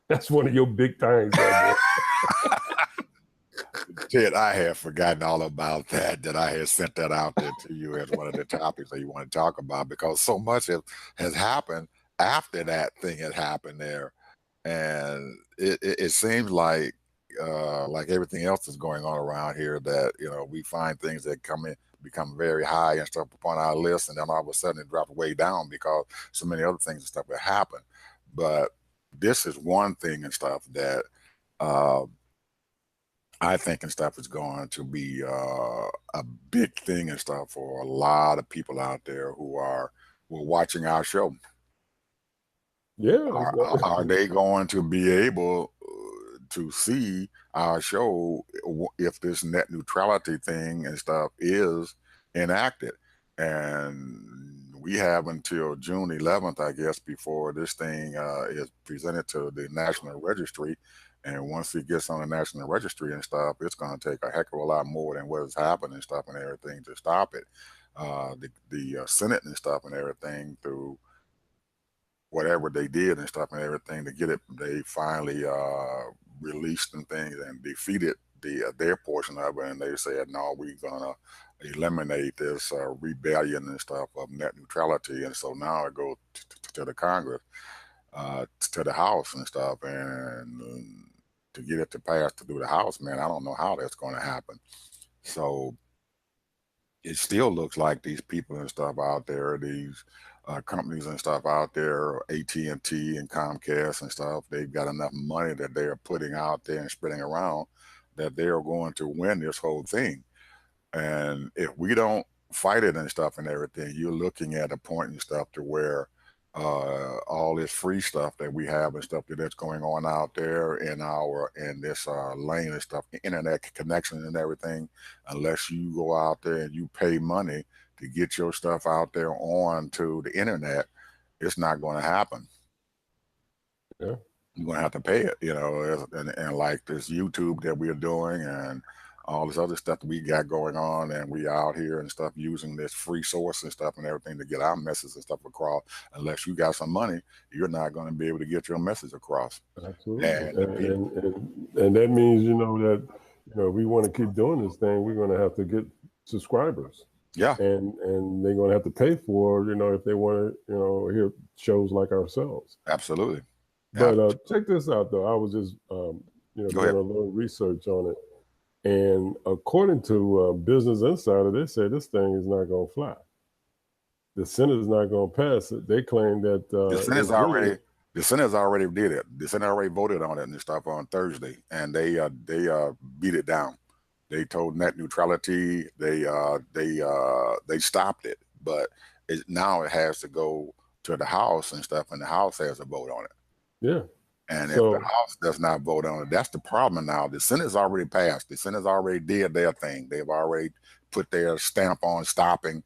That's one of your big things. Ted, I have forgotten all about that I had sent that out there to you as one of the topics that you want to talk about, because so much has happened after that thing had happened there. And it seems like everything else is going on around here, that, you know, we find things that become very high and stuff upon our list, and then all of a sudden it drops way down because so many other things and stuff that happen. But this is one thing and stuff that I think and stuff is going to be a big thing and stuff for a lot of people out there who are watching our show. Yeah. Are they going to be able to see our show if this net neutrality thing and stuff is enacted? And we have until June 11th, I guess, before this thing is presented to the National Registry. And once it gets on the National Registry and stuff, it's going to take a heck of a lot more than what has happened and stuff and everything to stop it. The Senate and stuff and everything, through whatever they did and stuff and everything to get it, they finally released and things and defeated their portion of it. And they said, no, we're going to eliminate this rebellion and stuff of net neutrality. And so now it goes to the Congress, to the House and stuff. And to get it to pass through the House, man, I don't know how that's going to happen. So it still looks like these people and stuff out there, these companies and stuff out there, AT&T and Comcast and stuff, they've got enough money that they're putting out there and spreading around that they're going to win this whole thing. And if we don't fight it and stuff and everything, you're looking at a point and stuff to where all this free stuff that we have and stuff that's going on out there in this lane and stuff, internet connection and everything, unless you go out there and you pay money to get your stuff out there onto the internet, it's not going to happen. Yeah. You're going to have to pay it, you know, and like this YouTube that we're doing and all this other stuff that we got going on, and we out here and stuff using this free source and stuff and everything to get our message and stuff across. Unless you got some money, you're not going to be able to get your message across. Absolutely. And that means, you know, that, you know, we want to keep doing this thing, we're going to have to get subscribers. Yeah. And they're going to have to pay for, you know, if they want to, you know, hear shows like ourselves. Absolutely. But check this out, though. I was just, you know, doing a little research on it. And according to Business Insider, they say this thing is not going to fly. The Senate is not going to pass it. They claim that the Senate's already did it. The Senate already voted on it and stuff on Thursday, and they beat it down. They told net neutrality. They stopped it, but now it has to go to the House and stuff, and the House has to vote on it. Yeah. And if the House does not vote on it, that's the problem now. The Senate's already passed. The Senate's already did their thing. They've already put their stamp on stopping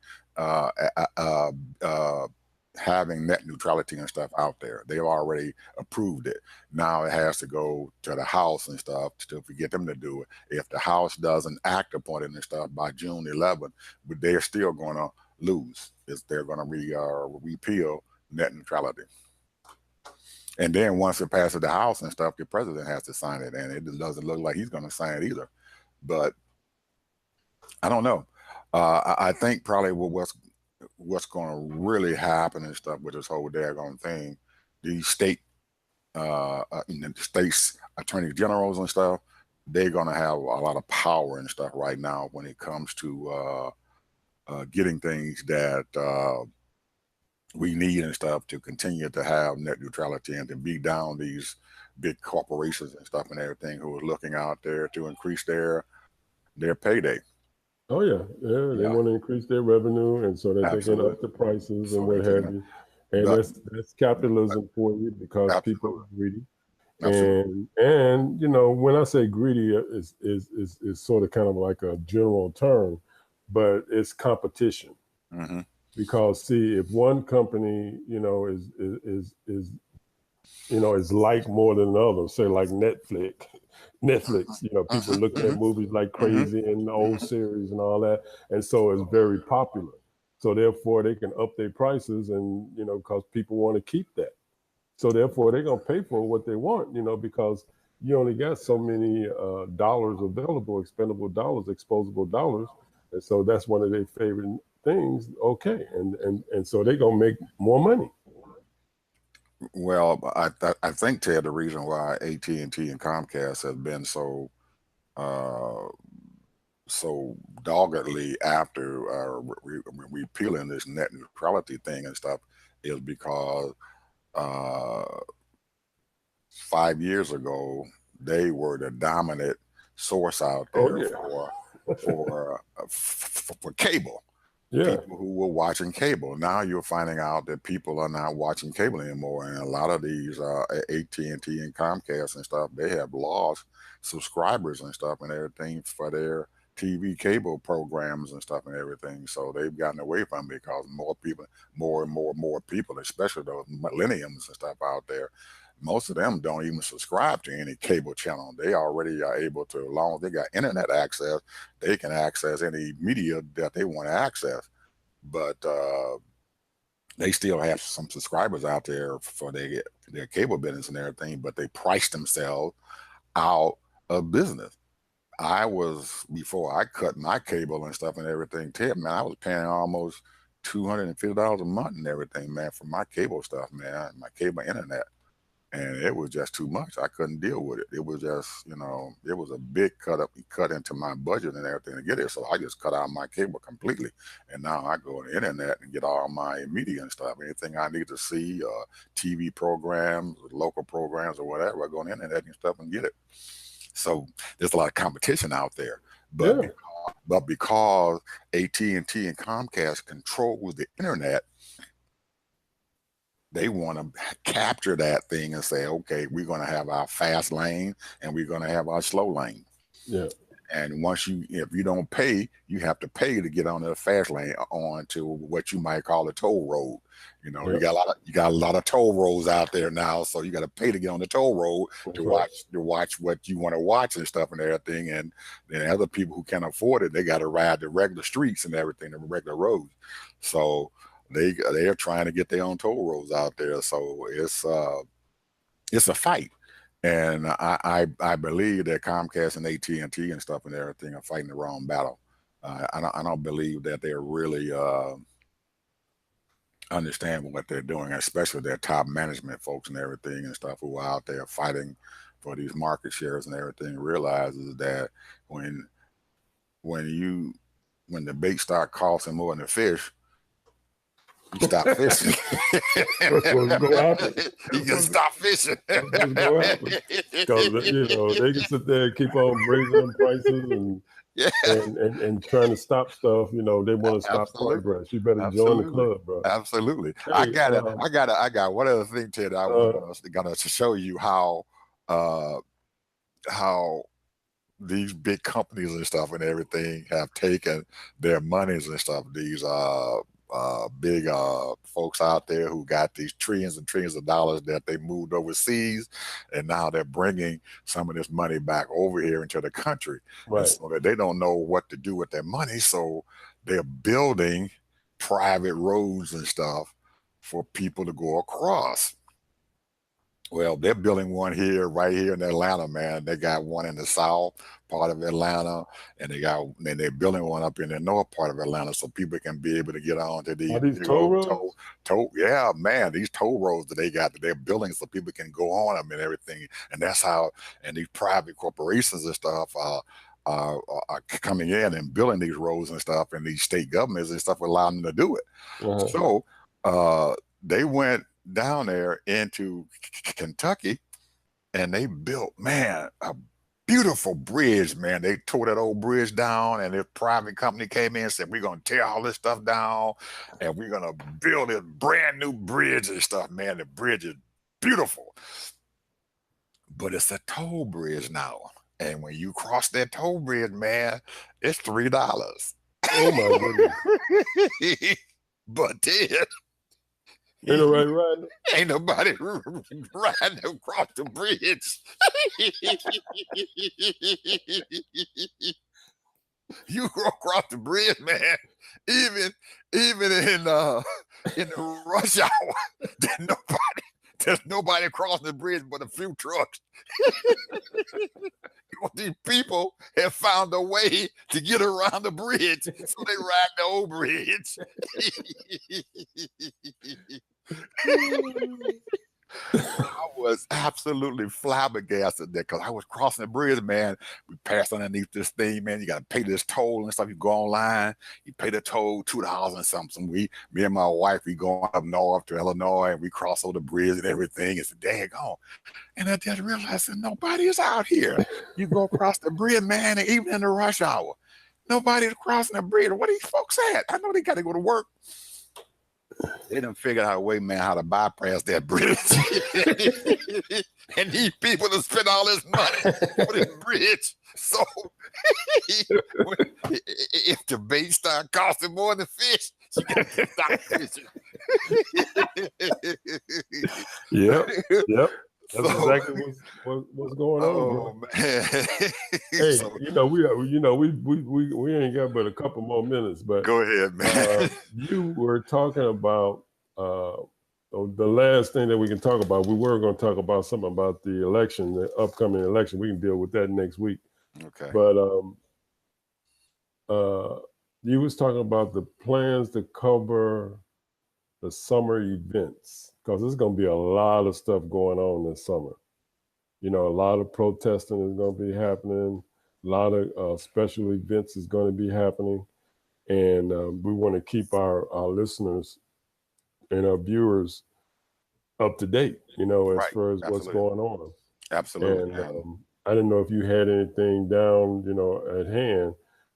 having net neutrality and stuff out there. They've already approved it. Now it has to go to the House and stuff to get them to do it. If the House doesn't act upon it and stuff by June 11th, but they're still going to lose. They're going to repeal net neutrality. And then once it passes the House and stuff, the president has to sign it, and it doesn't look like he's going to sign it either. But I don't know. I think probably what's what's going to really happen and stuff with this whole daggone thing, these states attorney generals and stuff, they're going to have a lot of power and stuff right now when it comes to getting things that we need and stuff to continue to have net neutrality and to beat down these big corporations and stuff and everything who are looking out there to increase their payday. Oh yeah, they want to increase their revenue, and so that they can up the prices and what have you. And that's capitalism for you, because people are greedy. And you know, when I say greedy, is sort of kind of like a general term, but it's competition. Mm-hmm. Because see, if one company, you know, is like more than another, say like Netflix, you know, people looking at movies like crazy and the old series and all that, and so it's very popular. So therefore, they can up their prices, and you know, because people want to keep that. So therefore, they're gonna pay for what they want, you know, because you only got so many dollars available, expendable dollars, exposable dollars, and so that's one of their favorite things. Okay, and so they're gonna make more money. Well, I think, Ted, the reason why AT&T and Comcast has been so doggedly after repealing this net neutrality thing and stuff is because 5 years ago they were the dominant source out there for cable. Yeah. People who were watching cable. Now you're finding out that people are not watching cable anymore, and a lot of these AT&T and Comcast and stuff, they have lost subscribers and stuff and everything for their TV cable programs and stuff and everything. So they've gotten away from it because more and more people, especially those millenniums and stuff out there, most of them don't even subscribe to any cable channel. They already are able to, as long as they got internet access, they can access any media that they want to access. But they still have some subscribers out there for their cable business and everything, but they price themselves out of business. Before I cut my cable and stuff and everything, Ted, man, I was paying almost $250 a month and everything, man, for my cable stuff, man, my cable internet. And it was just too much. I couldn't deal with it. It was just, you know, it was a big cut into my budget and everything to get it. So I just cut out my cable completely. And now I go on the internet and get all my media and stuff. Anything I need to see, TV programs, local programs or whatever, I go on the internet and stuff and get it. So there's a lot of competition out there. But because AT&T and Comcast controls the internet, they want to capture that thing and say, okay, we're going to have our fast lane and we're going to have our slow lane. Yeah. And if you don't pay, you have to pay to get on the fast lane onto what you might call a toll road. You know, you got a lot of toll roads out there now, so you got to pay to get on the toll road to watch what you want to watch and stuff and everything. And then other people who can't afford it, they got to ride the regular streets and everything, the regular roads. So they're trying to get their own toll roads out there. So it's a fight. And I believe that Comcast and AT&T and stuff and everything are fighting the wrong battle. I don't believe that they're really understand what they're doing, especially their top management folks and everything and stuff who are out there fighting for these market shares and everything, realizes that when the bait start costing more than the fish, you stop fishing. You can stop fishing. Because they can sit there and keep on raising prices and trying to stop stuff. You know, they want to stop progress. You better join the club, bro. Absolutely. Hey, I got one other thing, Ted. I was gonna show you how these big companies and stuff and everything have taken their monies and stuff. These big folks out there who got these trillions and trillions of dollars that they moved overseas, and now they're bringing some of this money back over here into the country. Right. So that they don't know what to do with their money, so they're building private roads and stuff for people to go across. Well, they're building one here, right here in Atlanta, man. They got one in the south part of Atlanta, and they're building one up in the north part of Atlanta, so people can be able to get on to Are these these big toll old roads? yeah, man, these toll roads that they got that they're building so people can go on them and everything, and that's how. And these private corporations and stuff are coming in and building these roads and stuff, and these state governments and stuff allowing them to do it. Uh-huh. So they went down there into Kentucky, and they built, man, a beautiful bridge, man. They tore that old bridge down, and this private company came in and said, we're going to tear all this stuff down, and we're going to build a brand new bridge and stuff, man. The bridge is beautiful. But it's a toll bridge now. And when you cross that toll bridge, man, it's $3. Oh my goodness. But then Ain't nobody riding? ain't nobody riding across the bridge. You go across the bridge, man. Even in the rush hour, there's nobody crossing the bridge but a few trucks. These people have found a way to get around the bridge, so they ride the old bridge. I was absolutely flabbergasted there because I was crossing the bridge, man. We passed underneath this thing, man. You got to pay this toll and stuff. You go online, you pay the toll, $2 and something. Me and my wife, we going up north to Illinois, and we cross over the bridge and everything. It's a daggone. And I just realized that nobody is out here. You go across the bridge, man, and even in the rush hour, nobody's crossing the bridge. What are these folks at? I know they got to go to work. They done figured out a way, man, how to bypass that bridge. And these people that spend all this money for this bridge. So if the bait start costing more than fish, you got to stop fishing. Yep. That's exactly what's going on, bro. Man. Hey, So, we ain't got but a couple more minutes, but go ahead, man. you were talking about the last thing that we can talk about. We were going to talk about something about the election, the upcoming election. We can deal with that next week. Okay. But you was talking about the plans to cover the summer events, because there's going to be a lot of stuff going on this summer. A lot of protesting is going to be happening. A lot of special events is going to be happening. And we want to keep our listeners and our viewers up to date, as Right. far as what's Absolutely. going on. Absolutely. And I didn't know if you had anything down, at hand,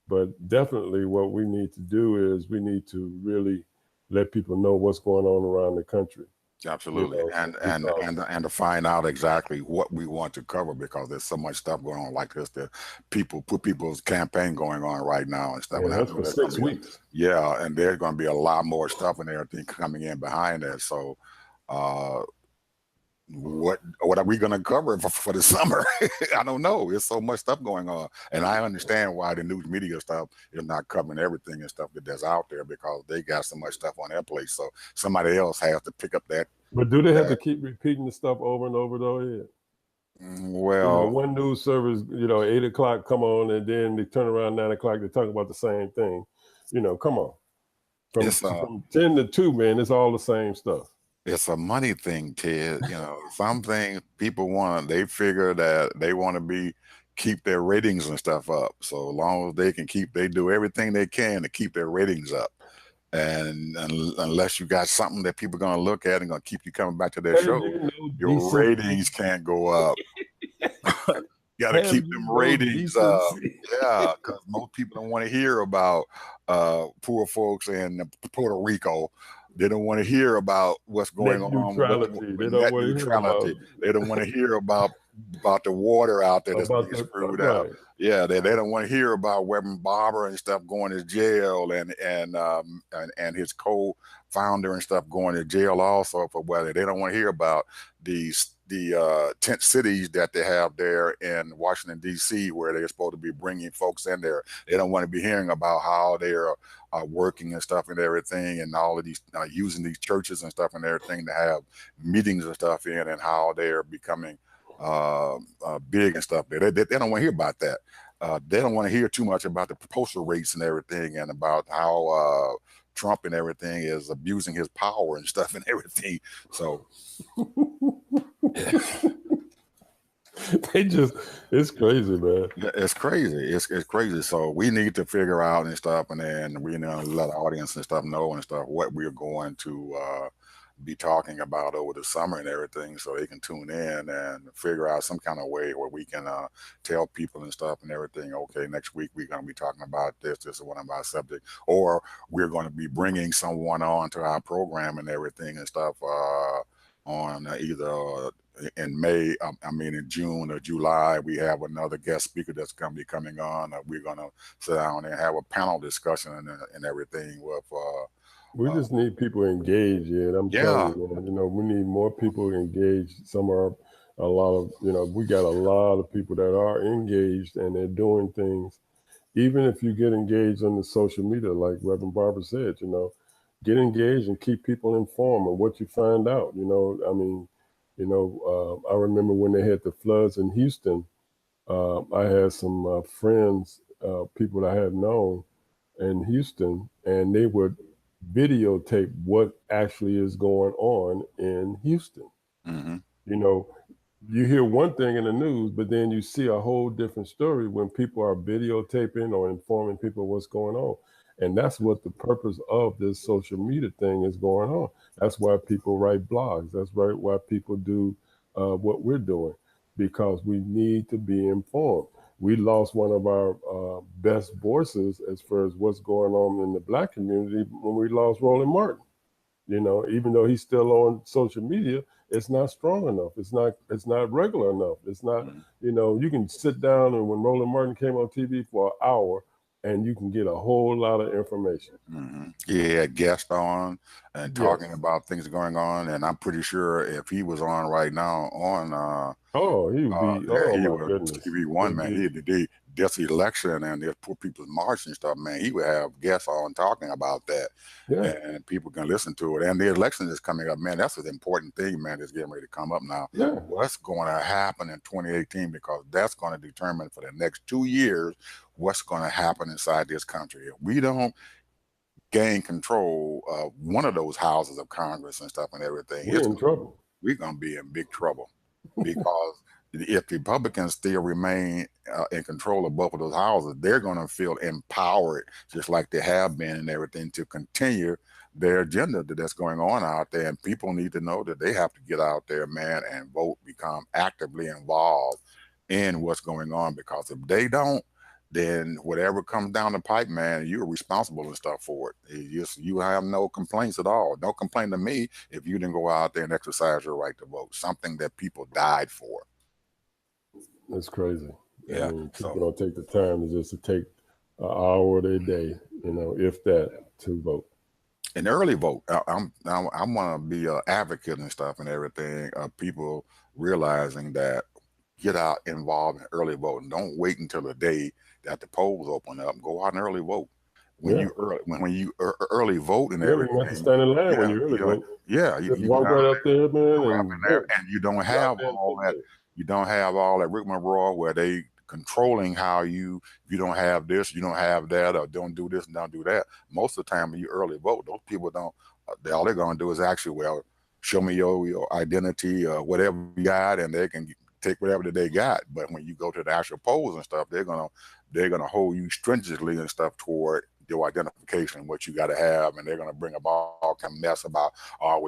but definitely what we need to do is we need to really let people know what's going on around the country. Absolutely. And to find out exactly what we want to cover, because there's so much stuff going on like this that people's campaign going on right now and stuff. Yeah, that's for 6 weeks. Yeah, and there's going to be a lot more stuff and everything coming in behind that. So what are we going to cover for the summer? I don't know. There's so much stuff going on, and I understand why the news media stuff is not covering everything and stuff that's out there, because they got so much stuff on their plate. So somebody else has to pick up that. But do they have to keep repeating the stuff over and over though? Yeah. Well, one news service, 8 o'clock come on, and then they turn around 9 o'clock. They talk about the same thing. Come on. From 10 to 2, man, it's all the same stuff. It's a money thing, Ted. Some things people they figure that they want to keep their ratings and stuff up. So long as they can they do everything they can to keep their ratings up. And unless you got something that people are going to look at and going to keep you coming back to their show, your ratings can't go up. You got to keep them ratings up. Yeah, because most people don't want to hear about poor folks in Puerto Rico. They don't want to hear about what's going on with net neutrality. They don't want to hear about the water out there that's being screwed out. Yeah, they don't want to hear about Reverend Barber and stuff going to jail, and his co-founder and stuff going to jail also for weather. They don't want to hear about these the tent cities that they have there in Washington, D.C., where they're supposed to be bringing folks in there. They don't want to be hearing about how they're working and stuff and everything, and all of these using these churches and stuff and everything to have meetings and stuff in, and how they're becoming big and stuff. They don't want to hear about that. They don't want to hear too much about the proposal rates and everything, and about how Trump and everything is abusing his power and stuff and everything. So it's crazy, man. It's crazy. It's crazy. So we need to figure out and stuff, and then we let our audience and stuff know and stuff what we're going to be talking about over the summer and everything, so they can tune in and figure out some kind of way where we can tell people and stuff and everything, okay, next week we're going to be talking about this is one of our subjects, or we're going to be bringing someone on to our program and everything and stuff on either in May, in June or July. We have another guest speaker that's going to be coming on. We're going to sit down and have a panel discussion and everything with we just need people engaged, and I'm telling you, man, we need more people engaged. A lot of, we got a lot of people that are engaged and they're doing things. Even if you get engaged on the social media, like Reverend Barber said, get engaged and keep people informed of what you find out. I remember when they had the floods in Houston, I had some friends, people that I had known in Houston, and they would videotape what actually is going on in Houston. Mm-hmm. You hear one thing in the news, but then you see a whole different story when people are videotaping or informing people what's going on. And that's what the purpose of this social media thing is going on. That's why people write blogs. That's right, why people do what we're doing, because we need to be informed. We lost one of our best voices as far as what's going on in the Black community when we lost Roland Martin. Even though he's still on social media, it's not strong enough. It's not regular enough. It's not, you can sit down, and when Roland Martin came on TV for an hour, and you can get a whole lot of information. Mm-hmm. He had guests on and talking about things going on, and I'm pretty sure if he was on right now on he would be TV1, man. He did this election and the Poor People's March and stuff, man. He would have guests on talking about that, and people can listen to it. And the election is coming up, man. That's an important thing, man. That's getting ready to come up now. Yeah. What's going to happen in 2018, because that's going to determine for the next 2 years what's going to happen inside this country. If we don't gain control of one of those houses of Congress and stuff and everything, we're in trouble. We're going to be in big trouble, because if Republicans still remain in control of both of those houses, they're going to feel empowered, just like they have been and everything, to continue their agenda that's going on out there. And people need to know that they have to get out there, man, and vote, become actively involved in what's going on, because if they don't, then whatever comes down the pipe, man, you're responsible and stuff for it. You have no complaints at all. Don't complain to me if you didn't go out there and exercise your right to vote, something that people died for. That's crazy. Yeah. People don't take the time to take an hour of their day, if that, to vote. An early vote. I want to be an advocate and stuff and everything of people realizing that get out involved in early voting. Don't wait until the day that the polls open up. Go out and early vote. When you early vote and everything, you have to stand in line when you early vote. Yeah, you walk right up there, man, and you don't have all that. You don't have all that rigmarole where they controlling how if you don't have this, you don't have that, or don't do this and don't do that. Most of the time when you early vote, those people don't. All they're going to do is actually, show me your identity or whatever you got, and they can take whatever that they got. But when you go to the actual polls and stuff, they're gonna hold you stringently and stuff toward your identification, what you got to have, and they're going to bring up all kind of mess about,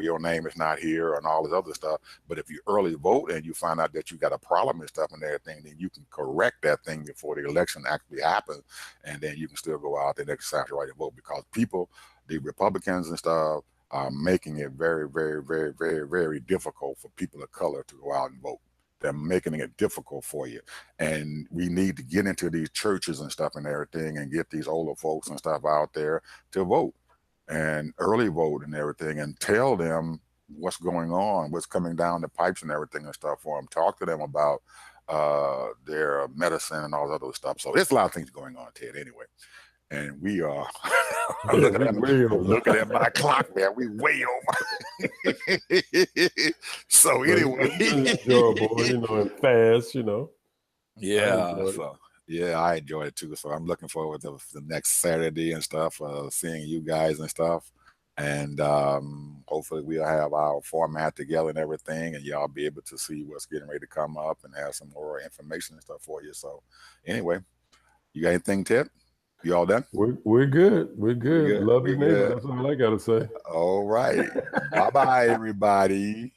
your name is not here and all this other stuff. But if you early vote and you find out that you got a problem and stuff and everything, then you can correct that thing before the election actually happens, and then you can still go out there and exercise your right to vote, because the Republicans and stuff, are making it very, very, very, very, very difficult for people of color to go out and vote. They're making it difficult for you. And we need to get into these churches and stuff and everything and get these older folks and stuff out there to vote and early vote and everything, and tell them what's going on, what's coming down the pipes and everything and stuff for them. Talk to them about their medicine and all that other stuff. So there's a lot of things going on, Ted, anyway. And we are looking at my clock, man. We way over. So anyway, enjoyable, and fast, Yeah. So yeah, I enjoy it too. So I'm looking forward to the next Saturday and stuff, seeing you guys and stuff. And hopefully we'll have our format together and everything, and y'all be able to see what's getting ready to come up and have some more information and stuff for you. So anyway, you got anything, Ted? You all done? We're good. We're good. Love your neighbor. That's all I gotta say. All right. Bye-bye, everybody.